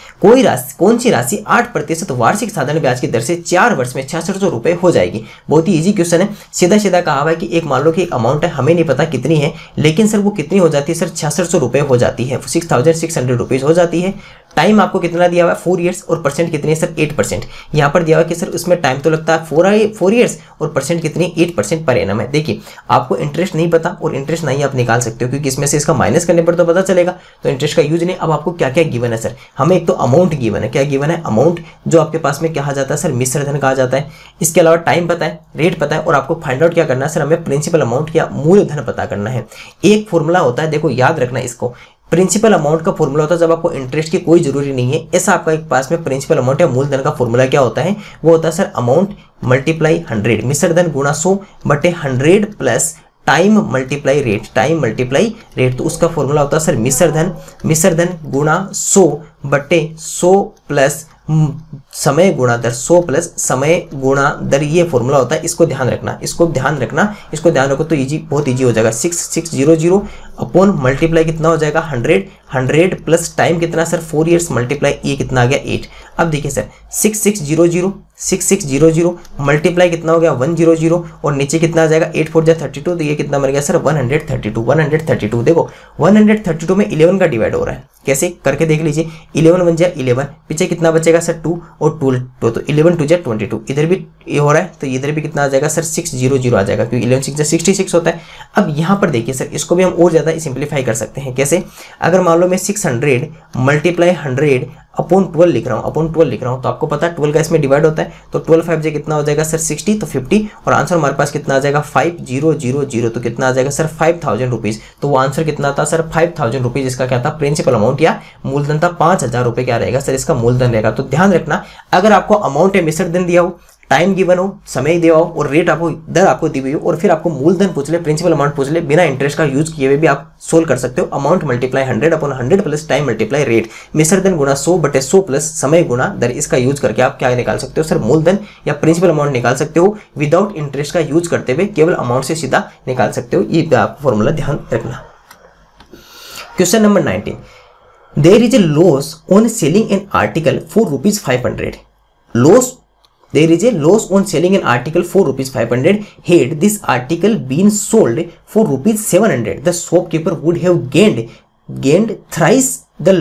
कौन सी राशि 8% वार्षिक साधारण ब्याज की दर से 4 वर्ष में 6,600 रुपए हो जाएगी। बहुत ही इजी क्वेश्चन है, सीधा सीधा कहा हुआ है कि एक मान लो कि एक अमाउंट है, हमें नहीं पता कितनी है, लेकिन सर वो कितनी हो जाती है सर 6,600 रुपए हो जाती है, 6,600 रुपीज हो जाती है। टाइम आपको कितना दिया हुआ है 4 ईयर्स और परसेंट कितनी है सर 8%। यहाँ पर दिया हुआ है कि सर उसमें टाइम तो लगता है 4 ईयर्स और परसेंट कितनी 8% पर एनम है। देखिए आपको इंटरेस्ट नहीं पता और इंटरेस्ट नहीं आप निकाल सकते हो क्योंकि इसमें से इसका माइनस करने पर तो पता चलेगा, तो इंटरेस्ट का यूज नहीं। अब आपको क्या क्या गिवन है सर, हमें एक तो अमाउंट गिवन है, क्या गिवन है अमाउंट, जो आपके पास में कहा जाता है सर मिश्र धन कहा जाता है। इसके अलावा टाइम पता है, रेट पता है और आपको फाइंड आउट क्या करना है सर, हमें प्रिंसिपल अमाउंट या मूलधन पता करना है। एक फॉर्मूला होता है, देखो याद रखना इसको, प्रिंसिपल अमाउंट का फॉर्मूला होता है जब आपको इंटरेस्ट की कोई जरूरी नहीं है, ऐसा आपका एक पास में प्रिंसिपल अमाउंट या मूलधन का फॉर्मूला क्या होता है, वो होता है सर अमाउंट मल्टीप्लाई 100, मिश्र धन गुणा 100 बटे 100 plus time multiply rate, time multiply rate. तो उसका फॉर्मूला होता है सर मिश्र धन गुणा 100 बटे 100 प्लस समय गुणा दर, 100 प्लस समय गुणा दर, ये फॉर्मूला होता है। इसको ध्यान रखना, इसको ध्यान रखो तो इजी, बहुत इजी हो जाएगा। 6600 अपॉन मल्टीप्लाई कितना हो जाएगा 100 प्लस टाइम कितना सर 4 ईयर्स मल्टीप्लाई ये कितना आ गया 8। अब देखिए सर 6600 मल्टीप्लाई कितना हो गया 100 और नीचे कितना आ जाएगा 8 4 जा 32, तो ये कितना बन गया सर 132। देखो 132 में 11 का डिवाइड हो रहा है, कैसे करके देख लीजिए, 11 बन जाए 11, पीछे कितना बचेगा सर 2 और 2 तो 11 2 जा 22, इधर भी ये हो रहा है तो इधर भी कितना आ जाएगा सर 600 आ जाएगा क्योंकि 11 6 66 होता है। अब यहाँ पर देखिए सर इसको भी हम और ज़्यादा सिंप्लीफाई कर सकते हैं, कैसे, अगर मान लो मैं 600 मल्टीप्लाई 100 अपॉन 12 लिख रहा हूँ तो आपको पता है 12 का इसमें डिवाइड होता है, तो 12 5 जे कितना हो जाएगा सर 60, तो 50 और आंसर हमारे पास कितना आ जाएगा 5000, तो कितना आ जाएगा सर 5000 रुपीज़। तो वो आंसर कितना था सर 5000 रुपीज़, इसका क्या था प्रिंसिपल अमाउंट या मूलधन था। 5000 रुपये क्या रहेगा सर इसका मूलधन रहेगा। तो ध्यान रखना, अगर आपको अमाउंट या मिश्र धन दिया हो, टाइम गिवन हो, समय दिया हो और रेट आपको दर आपको दी हुई हो और फिर आपको मूलधन पूछ ले, प्रिंसिपल अमाउंट पूछ ले, बिना इंटरेस्ट का यूज किए हुए भी आप सोल्व कर सकते हो। Amount multiply 100 upon 100 plus time multiply rate, मिश्र धन गुणा 100 बटे 100 प्लस समय गुणा दर, इसका यूज करके आप क्या निकाल सकते हो सर मूलधन या प्रिंसिपल अमाउंट निकाल सकते हो। विदाउट इंटरेस्ट का यूज करते हुए केवल अमाउंट से सीधा निकाल सकते हो, ये आप फॉर्मूला ध्यान रखना। Question number 19, there is a loss on selling an article for ₹500। There is a loss on selling an article for ₹500. Had this article been sold for ₹700, the shopkeeper would have gained thrice the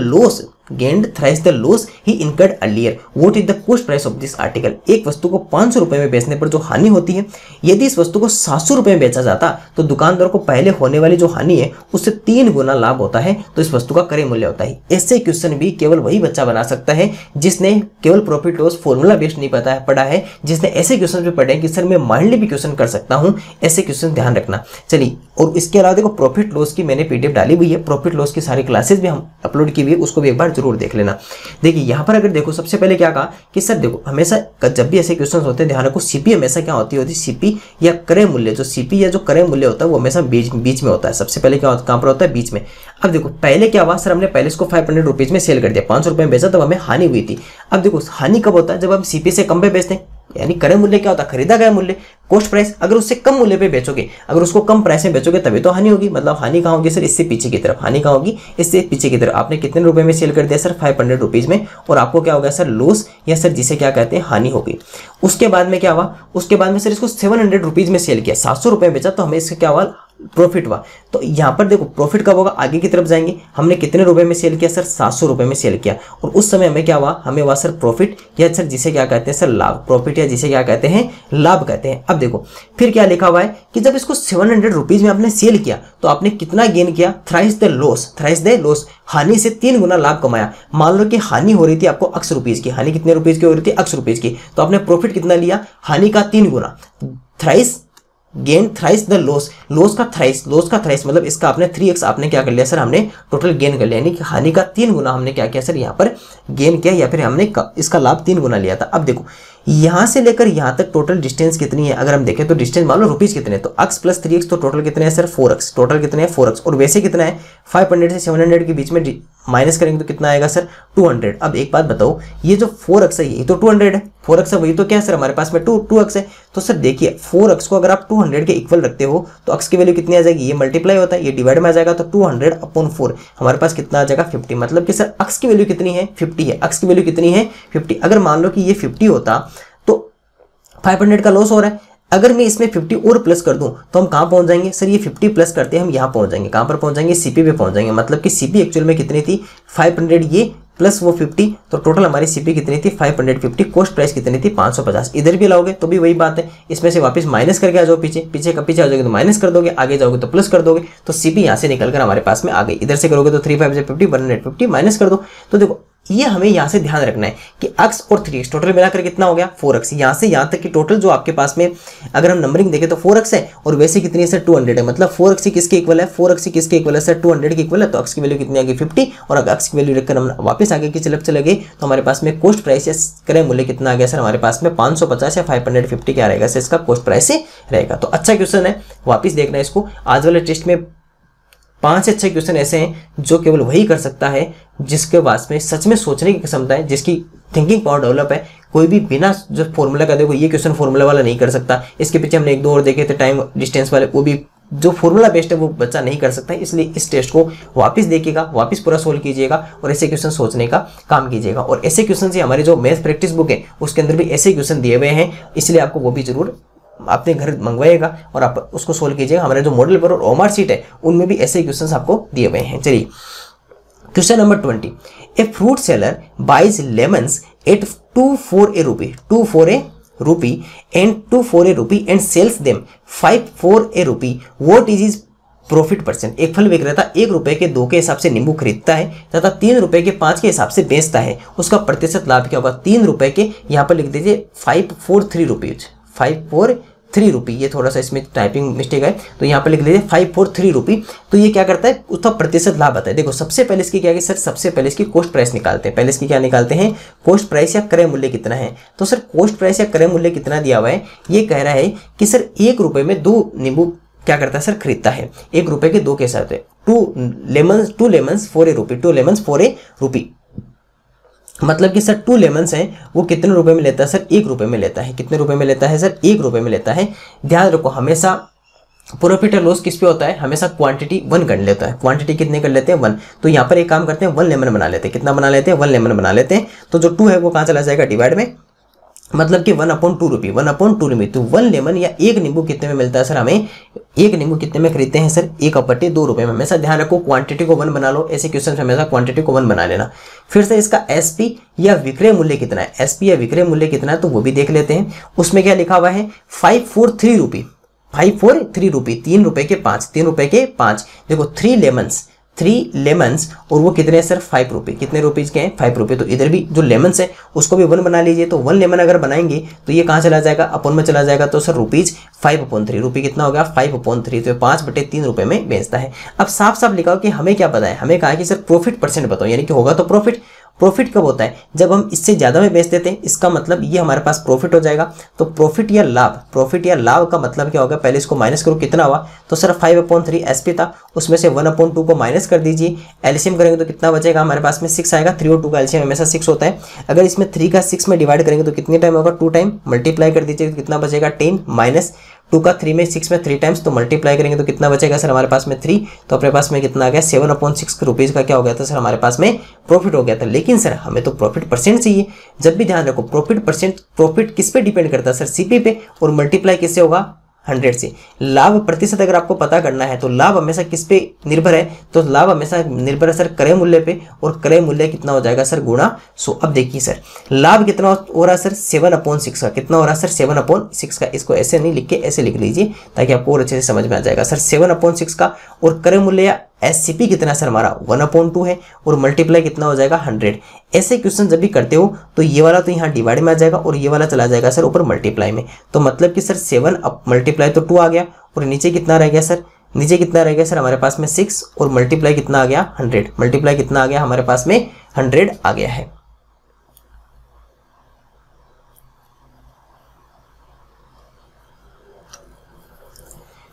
loss he incurred earlier. What is the cost price of this article? एक वस्तु को 500 रुपए में बेचने पर जो हानि होती है, यदि इस वस्तु को 700 रुपए में बेचा जाता तो दुकानदार को पहले होने वाली जो हानि है उससे 3 गुना लाभ होता है, तो इस वस्तु का क्रय मूल्य होता है। ऐसे क्वेश्चन भी केवल वही बच्चा बना सकता है जिसने केवल प्रॉफिट लॉस फॉर्मूला बेस्ड नहीं पढ़ा है, जिसने ऐसे क्वेश्चन भी पढ़े हैं कि सर मैं माइंडली भी क्वेश्चन कर सकता हूँ, ऐसे क्वेश्चन ध्यान रखना। चलिए, और इसके अलावा देखो प्रॉफिट लॉस की मैंने पीडीएफ डाली हुई है, प्रॉफिट लॉस की सारी क्लासेस भी हम अपलोड की हुई है, उसको भी एक बार जरूर देख लेना। देखिए यहाँ पर अगर देखो सबसे पहले क्या कहा कि सर देखो हमेशा जब भी ऐसे क्वेश्चन होते हैं ध्यान रखो, सीपी हमेशा क्या होती है सीपी या क्रय मूल्य, जो सीपी या जो क्रय मूल्य होता है वो हमेशा बीच में होता है। सबसे पहले क्या कहाँ पर होता है बीच में। अब देखो पहले क्या हुआ सर, हमने पहले इसको 500 रुपीज में सेल कर दिया, 500 रुपए में बेचा, तब हमें हानि हुई थी। अब देखो हानि कब होता है, जब हम सीपी से कम पे बेचते हैं, यानी क्रय मूल्य क्या होता है खरीदा गया मूल्य, कॉस्ट प्राइस। अगर उससे कम मूल्य पे बेचोगे, अगर उसको कम प्राइस में बेचोगे तभी तो हानि होगी। मतलब हानि कहाँ होगी सर, इससे पीछे की तरफ हानि कहाँ होगी, इससे पीछे की तरफ। आपने कितने रुपए में सेल कर दिया सर 500 रुपीज में, और आपको क्या होगा सर लॉस या सर जिसे क्या कहते हैं हानि होगी। उसके बाद में क्या हुआ, उसके बाद में सर इसको 700 रुपीज में सेल किया, 700 रुपए में बेचा, तो हमें इसका क्या हुआ प्रॉफिट हुआ। तो यहाँ पर देखो प्रॉफिट कब होगा, आगे की तरफ जाएंगे। हमने कितने रुपए में सेल किया सर 700 रुपए में सेल किया, और उस समय हमें क्या हुआ, हमें हुआ सर प्रॉफिट या सर जिसे क्या कहते हैं सर लाभ, प्रॉफिट या जिसे क्या कहते हैं लाभ कहते हैं। अब देखो फिर क्या लिखा हुआ है कि जब इसको 700 रुपीज में आपने सेल किया तो आपने कितना गेन किया, थ्राइस द लॉस, हानि से 3 गुना लाभ कमाया। मान लो कि हानि हो रही थी आपको x रुपीज की, हानि कितने रुपीज की हो रही थी x रुपीज की, तो आपने प्रॉफिट कितना लिया हानि का 3 गुना, thrice gain thrice the loss का थ्राइस मतलब इसका आपने 3x आपने क्या कर लिया सर, हमने टोटल गेन कर लिया, यानी कि हानि का 3 गुना हमने क्या किया सर यहाँ पर गेन किया, या फिर हमने इसका लाभ 3 गुना लिया था। अब देखो यहाँ से लेकर यहाँ तक टोटल डिस्टेंस कितनी है, अगर हम देखें तो डिस्टेंस मान लो रुपीज कितने, तो x प्लस 3x तो टोटल कितने हैं सर 4x, टोटल कितने हैं 4x, और वैसे कितना है 500 से 700 के बीच में माइनस करेंगे तो कितना आएगा सर 200। अब एक बात बताओ, ये जो 4x है ये तो 200 है, 4x है वही तो क्या है सर हमारे पास में 2x है। तो सर देखिए 4x को अगर आप 200 के इक्वल रखते हो तो x की वैल्यू कितनी आ जाएगी, ये मल्टीप्लाई होता है, ये डिवाइड में आ जाएगा, तो 200 अपॉन 4 हमारे पास कितना आ जाएगा 50। मतलब कि सर x की वैल्यू कितनी है 50 है, x की वैल्यू कितनी है 50। अगर मान लो कि ये 50 होता तो 500 का लॉस हो रहा है, अगर मैं इसमें 50 और प्लस कर दूं तो हम कहां पहुंच जाएंगे सर, ये 50 प्लस करते हैं हम यहां पहुंच जाएंगे, कहां पर पहुंच जाएंगे सीपी पे पहुंच जाएंगे। मतलब कि सीपी एक्चुअल में कितनी थी 500, ये प्लस वो 50, तो टोटल हमारी सीपी कितनी थी 550, कॉस्ट प्राइस कितनी थी 550। इधर भी लाओगे तो भी वही बात है, इसमें से वापस माइनस करके आ जाओ, पीछे आ जाओगे तो माइनस कर दोगे, आगे जाओगे तो प्लस कर दोगे, तो सीपी यहाँ से निकलकर हमारे पास में आ गई। इधर से करोगे तो 3 5 50, 150 माइनस कर दो। तो देखो ये हमें यहाँ से ध्यान रखना है कि अक्स और 3x टोटल मिलाकर कितना हो गया 4x। यहाँ से यहाँ तक कि टोटल जो आपके पास में अगर हम नंबरिंग देखें तो 4x है, और वैसे कितनी है सर 200 है, मतलब 4x किसके इक्वल है, 4x किसके इक्वल है सर 200 के इक्वल है। तो अक्स की वैल्यू कितनी आ गई 50, और अगर अक्स की वैल्यू रखकर हम वापस आगे की चले गए तो हमारे पास में कॉस्ट प्राइस या क्रय मूल्य कितना आ गया सर हमारे पास में 550 या 550 क्या रहेगा सर इसका कॉस्ट प्राइस से रहेगा। तो अच्छा क्वेश्चन है, वापिस देखना है इसको। आज वाले टेस्ट में 5 अच्छे क्वेश्चन ऐसे हैं जो केवल वही कर सकता है जिसके पास में सच में सोचने की क्षमता है, जिसकी थिंकिंग पावर डेवलप है। कोई भी बिना जो फॉर्मूला का, देखो ये क्वेश्चन फॉर्मूला वाला नहीं कर सकता, इसके पीछे हमने 1 2 और देखे थे टाइम डिस्टेंस वाले, वो भी जो फॉर्मूला बेस्ड है वो बच्चा नहीं कर सकता है। इसलिए इस टेस्ट को वापस देखिएगा, वापस पूरा सोल्व कीजिएगा और ऐसे क्वेश्चन सोचने का काम कीजिएगा। और ऐसे क्वेश्चन से हमारे जो मैथ प्रैक्टिस बुक है उसके अंदर भी ऐसे क्वेश्चन दिए हुए हैं, इसलिए आपको वो भी जरूर अपने घर मंगवाइएगा और आप उसको सोल्व कीजिएगा। हमारे जो मॉडल पेपर और ओमार शीट है उनमें भी ऐसे क्वेश्चंस आपको दिए हुए हैं। चलिए question number 20, a fruit seller buys lemons at 2 rupee and 2 for a rupee and sells them 5 for a rupee, what is his profit percent. एक फल विक्रेता 1 रुपए के 2 के हिसाब से नींबू खरीदता है तथा 3 रुपए के 5 के हिसाब से बेचता है, उसका प्रतिशत लाभ क्या होगा। 3 रुपए के यहाँ पर लिख दीजिए 543 रुपीज, 543 रुपी, ये थोड़ा सा इसमें टाइपिंग मिस्टेक है तो यहाँ पर लिख लीजिए 543 रुपी। तो ये क्या करता है, उसका प्रतिशत लाभ आता है। देखो सबसे पहले इसकी क्या है सर, सबसे पहले इसकी कॉस्ट प्राइस निकालते हैं। पहले इसकी क्या निकालते हैं, कॉस्ट प्राइस या क्रय मूल्य कितना है। तो सर कॉस्ट प्राइस या क्रय मूल्य कितना दिया हुआ है, ये कह रहा है कि सर 1 रुपए में 2 नींबू क्या करता है सर, खरीदता है। 1 रुपए के 2 के साथ है, 2 lemons for a rupee, 2 lemons for a rupee, मतलब कि सर 2 लेमन्स हैं वो कितने रुपए में लेता है सर, 1 रुपए में लेता है। कितने रुपए में लेता है सर, 1 रुपए में लेता है। ध्यान रखो हमेशा प्रॉफिट और लॉस किस पे होता है, हमेशा क्वांटिटी 1 कर लेता है। क्वांटिटी कितने कर लेते हैं 1, तो यहाँ पर एक काम करते हैं 1 लेमन बना लेते हैं। कितना बना लेते हैं, 1 लेमन बना लेते हैं। तो जो 2 है वो कहाँ चला जाएगा, डिवाइड में, मतलब कि 1/2 रुपी, 1/2 रुपी। तो 1 लेमन या 1 नींबू कितने में मिलता है सर हमें, 1 नींबू कितने में खरीदते हैं सर, 1/2 रुपए में। हमेशा ध्यान रखो क्वांटिटी को 1 बना लो, ऐसे क्वेश्चन हमेशा क्वांटिटी को 1 बना लेना। फिर से इसका एसपी या विक्रय मूल्य कितना है, एसपी या विक्रय मूल्य कितना है तो वो भी देख लेते हैं। उसमें क्या लिखा हुआ है 543 रुपी, 543 रुपी, 3 रुपए के 5, 3 रुपए के 5। देखो 3 लेमन्स और वो कितने हैं सर, 5 रुपये। कितने रुपीज के हैं, 5 रुपये। तो इधर भी जो लेमन्स है उसको भी 1 बना लीजिए। तो 1 लेमन अगर बनाएंगे तो ये कहाँ चला जाएगा, अपन में चला जाएगा। तो सर रुपीज 5/3, रुपये कितना होगा 5/3, तो 5/3 रुपये में बेचता है। अब साफ साफ लिखा हो कि हमें क्या पता है, हमें कहा कि सर प्रॉफिट परसेंट बताओ, यानी कि होगा तो प्रॉफिट कब होता है, जब हम इससे ज़्यादा में बेच देते हैं। इसका मतलब ये हमारे पास प्रॉफिट हो जाएगा। तो प्रॉफिट या लाभ का मतलब क्या होगा, पहले इसको माइनस करो, कितना हुआ। तो सर 5/3 एसपी था, उसमें से 1/2 को माइनस कर दीजिए। एलसीएम करेंगे तो कितना बचेगा हमारे पास में 6 आएगा। 3 और 2 का एलसीएम हमेशा 6 होता है। अगर इसमें 3 का 6 में डिवाइड करेंगे तो कितने टाइम होगा, 2 टाइम। मल्टीप्लाई कर दीजिए तो कितना बचेगा 10, माइनस 2 का 3 में 6 में 3 टाइम्स, तो मल्टीप्लाई करेंगे तो कितना बचेगा सर हमारे पास में 3। तो अपने पास में कितना आ गया 7/6 रुपीज़ का क्या हो गया था सर हमारे पास में प्रॉफिट हो गया था। लेकिन सर हमें तो प्रॉफिट परसेंट चाहिए। जब भी ध्यान रखो प्रॉफिट किस पे डिपेंड करता है सर, सीपी पे, और मल्टीप्लाई किससे होगा 100 से। लाभ प्रतिशत अगर आपको पता करना है तो लाभ हमेशा किस पे निर्भर है, तो लाभ हमेशा निर्भर है सर क्रय मूल्य पे, और क्रय मूल्य कितना हो जाएगा सर गुणा 100। अब देखिए सर लाभ कितना हो रहा है सर 7/6 का, कितना हो रहा है सर 7/6 का। इसको ऐसे नहीं लिख के ऐसे लिख लीजिए ताकि आपको और अच्छे से समझ में आ जाएगा सर 7/6 का। और क्रय मूल्य एससीपी कितना सर हमारा 1/2 है, और मल्टीप्लाई कितना हो जाएगा 100। ऐसे क्वेश्चन जब भी करते हो तो ये वाला तो यहाँ डिवाइड में आ जाएगा और ये वाला चला जाएगा सर ऊपर मल्टीप्लाई में। तो मतलब कि सर 7 मल्टीप्लाई तो 2 आ गया, और नीचे कितना रह गया सर, नीचे कितना रह गया सर हमारे पास में 6, और मल्टीप्लाई कितना आ गया 100। मल्टीप्लाई कितना आ गया हमारे पास में 100 आ गया है।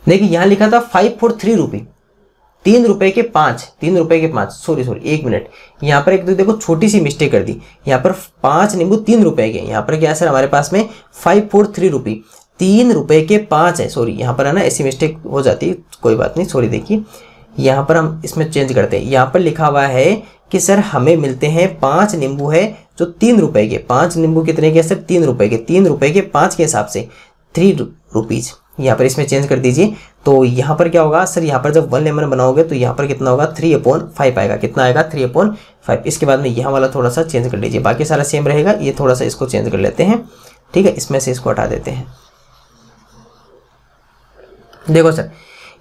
देखिए यहाँ लिखा था 543 रुपी, 3 रुपए के 5, सॉरी 1 मिनट, यहाँ पर एक तो देखो छोटी सी मिस्टेक कर दी। यहाँ पर 5 नींबू 3 रुपए के, यहाँ पर क्या है सर हमारे पास में 543 रुपी, 3 रुपए के 5 है। सॉरी यहाँ पर है ना ऐसी मिस्टेक हो जाती है, कोई बात नहीं। सॉरी देखिए यहाँ पर हम इसमें चेंज करते हैं। यहाँ पर लिखा हुआ है कि सर हमें मिलते हैं 5 नींबू है जो 3 रुपए के, 5 नींबू कितने के सर 3 रुपए के, 3 रुपए के 5 के हिसाब से 3 रुपीज। यहाँ पर इसमें चेंज कर दीजिए। तो यहाँ पर क्या होगा सर, यहाँ पर जब 1 लेमन बनाओगे तो यहाँ पर कितना होगा 3/5 आएगा। कितना आएगा 3/5। इसके बाद में यहाँ वाला थोड़ा सा चेंज कर लीजिए, बाकी सारा सेम रहेगा, ये थोड़ा सा इसको चेंज कर लेते हैं, ठीक है, इसमें से इसको हटा देते हैं। देखो सर,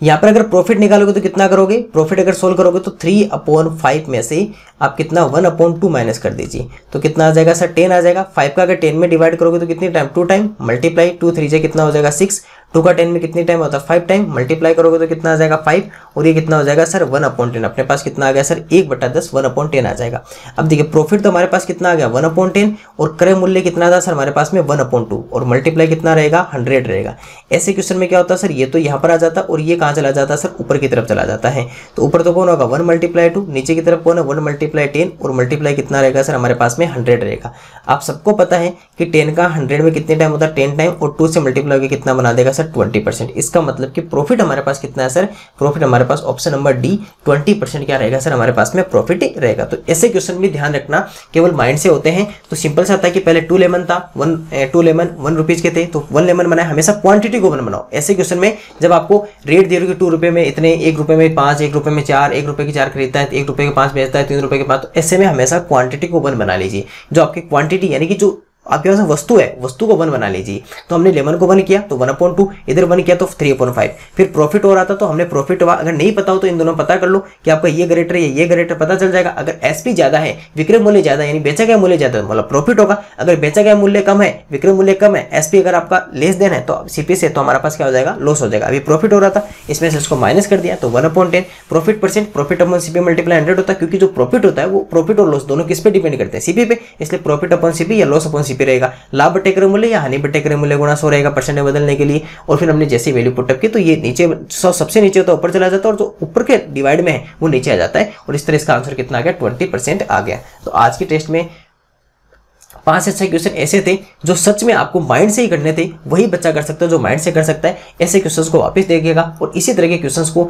यहाँ पर अगर प्रॉफिट निकालोगे तो कितना करोगे, प्रॉफिट अगर सोल्व करोगे तो 3/5 में से आप कितना 1/2 माइनस कर दीजिए, तो कितना आ जाएगा सर 10 आ जाएगा। 5 का अगर 10 में डिवाइड करोगे तो कितनी टाइम 2 टाइम, मल्टीप्लाई 2 3 कितना हो जाएगा 6, 2 का 10 में कितनी टाइम होता है 5 टाइम, मल्टीप्लाई करोगे तो कितना आ जाएगा 5, और ये कितना हो जाएगा सर 1/10। अपने पास कितना आ गया सर 1/10, 1/10 आ जाएगा। अब देखिए प्रॉफिट तो हमारे पास कितना आ गया 1/10, और क्रय मूल्य कितना था सर हमारे पास में 1/2, और मल्टीप्लाई कितना रहेगा 100 रहेगा। ऐसे क्वेश्चन में क्या होता है सर, ये तो यहाँ पर आ जाता और ये कहाँ चला जाता है सर, ऊपर की तरफ चला जाता है। तो ऊपर तो कौन होगा 1 × 2, नीचे की तरफ कौन है 1 × 10, और मल्टीप्लाई कितना रहेगा सर हमारे पास में 100 रहेगा। आप सबको पता है कि 10 का 100 में कितने टाइम होता है 10 टाइम, और 2 से मल्टीप्लाई होकर कितना बना देगा सर 20%। इसका मतलब कि प्रॉफिट हमारे पास कितना है सर, प्रॉफिट हमारे पास ऑप्शन नंबर डी 20% क्या रहेगा सर हमारे पास में प्रॉफिट रहेगा। तो ऐसे क्वेश्चन भी ध्यान रखना, केवल माइंड से होते हैं। तो सिंपल सा था कि पहले 2 लेमन था, 2 लेमन 1 रुपीज के थे, तो 1 लेमन बनाए, हमेशा क्वांटिटी को 1 बनाओ। ऐसे क्वेश्चन में जब आपको रेट दे रहे हो कि 2 रुपये में इतने, 1 रुपये में 5, 1 रुपये में 4, 1 रुपये की 4 खरीदता है, 1 रुपये के 5 बेचता है, 3 रुपये के 5, तो ऐसे में हमेशा क्वांटिटी को 1 बना लीजिए। जो आपकी क्वांटिटी यानी कि जो आपके पास वस्तु है, वस्तु को 1 बना लीजिए। तो हमने लेमन को 1 किया तो 1/2, इधर 1 किया तो 3/5। फिर प्रॉफिट हो रहा था तो हमने प्रॉफिट, अगर नहीं पता हो तो इन दोनों पता कर लो कि आपका ये ग्रेटर है, ये ग्रेटर, पता चल जाएगा। अगर एसपी ज्यादा है, विक्रय मूल्य ज्यादा है, यानी बेचा गया मूल्य ज्यादा है, मतलब प्रॉफिट होगा। अगर बेचा गया मूल्य कम है, विक्रय मूल्य कम है, एसपी अगर आपका लेस देन है तो सीपी से, तो हमारा पास क्या हो जाएगा लॉस हो जाएगा। अभी प्रॉफिट हो रहा था, इसमें से इसको माइनस कर दिया तो 1/10। Profit percent, profit upon CP multiply 100 होता है, क्योंकि जो प्रॉफिट होता है वो प्रॉफिट और लॉस दोनों किस पे डिपेंड करते हैं, सीपी पे, इसलिए प्रॉफिट अपॉन सीपी या लॉस अपॉन सीपी रहेगा। लाभ बटे क्रय मूल्य या हानि बटे क्रय मूल्य गुणा 100 रहेगा परसेंट में बदलने के लिए। और फिर हमने जैसे वैल्यू पुटअप की तो ये नीचे 100 सबसे नीचे होता है ऊपर चला जाता है, और जो ऊपर के डिवाइड में है वो नीचे आ जाता है। और इस तरह इसका आंसर कितना आ गया 20% आ गया। तो आज के टेस्ट में 5 से 6 क्वेश्चन ऐसे थे जो सच में आपको माइंड से ही करने थे, वही बच्चा कर सकता है जो माइंड से कर सकता है। ऐसे क्वेश्चंस को वापस देखिएगा, और इसी तरह के क्वेश्चंस को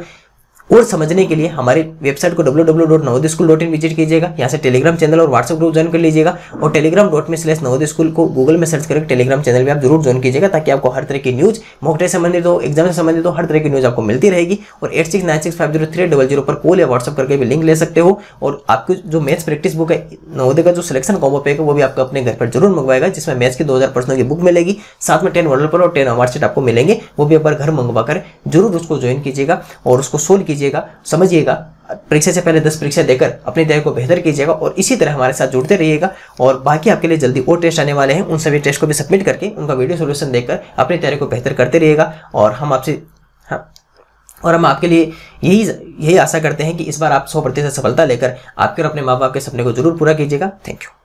और समझने के लिए हमारी वेबसाइट को www.navodayaschool.in विजिट कीजिएगा। यहाँ से टेलीग्राम चैनल और व्हाट्सएप ग्रुप ज्वाइन कर लीजिएगा, और telegram.me/navodayaschool को गूगल में सर्च करके टेलीग्राम चैनल में आप जरूर ज्वाइन कीजिएगा, ताकि आपको हर तरह की न्यूज, मॉक टेस्ट से संबंधित हो, एग्जाम से संबंधित हो, हर तरह की न्यूज आपको मिलती रहेगी। और 8696503800 पर कॉल या व्हाट्सएप करके भी लिंक ले सकते हो। और आपकी जो मैथ्स प्रैक्टिस बुक है, नवोदय का जो सिलेक्शन कॉम्बो पैक है, वो भी आपको अपने घर पर जरूर मंगवाएगा, जिसमें मैथ्स की 2000 प्रश्नों की बुक मिलेगी, साथ में 10 मॉडल पर और 10 अवार्ड सेट आपको मिलेंगे। वो भी एक बार घर मंगवा कर जरूर उसको ज्वाइन कीजिएगा और उसको सोल्व कीजिएगा, समझिएगा। परीक्षा से पहले 10 परीक्षा देकर अपनी तैयारी को बेहतर कीजिएगा, और इसी तरह हमारे साथ जुड़ते रहिएगा। और बाकी आपके लिए जल्दी और टेस्ट आने वाले हैं, उन सभी टेस्ट को भी सबमिट करके उनका वीडियो सॉल्यूशन देखकर अपनी तैयारी को बेहतर करते रहिएगा। और हम आपके लिए यही आशा करते हैं कि इस बार आप 100% सफलता लेकर आपके और अपने माँ बाप के सपने को जरूर पूरा कीजिएगा। Thank you.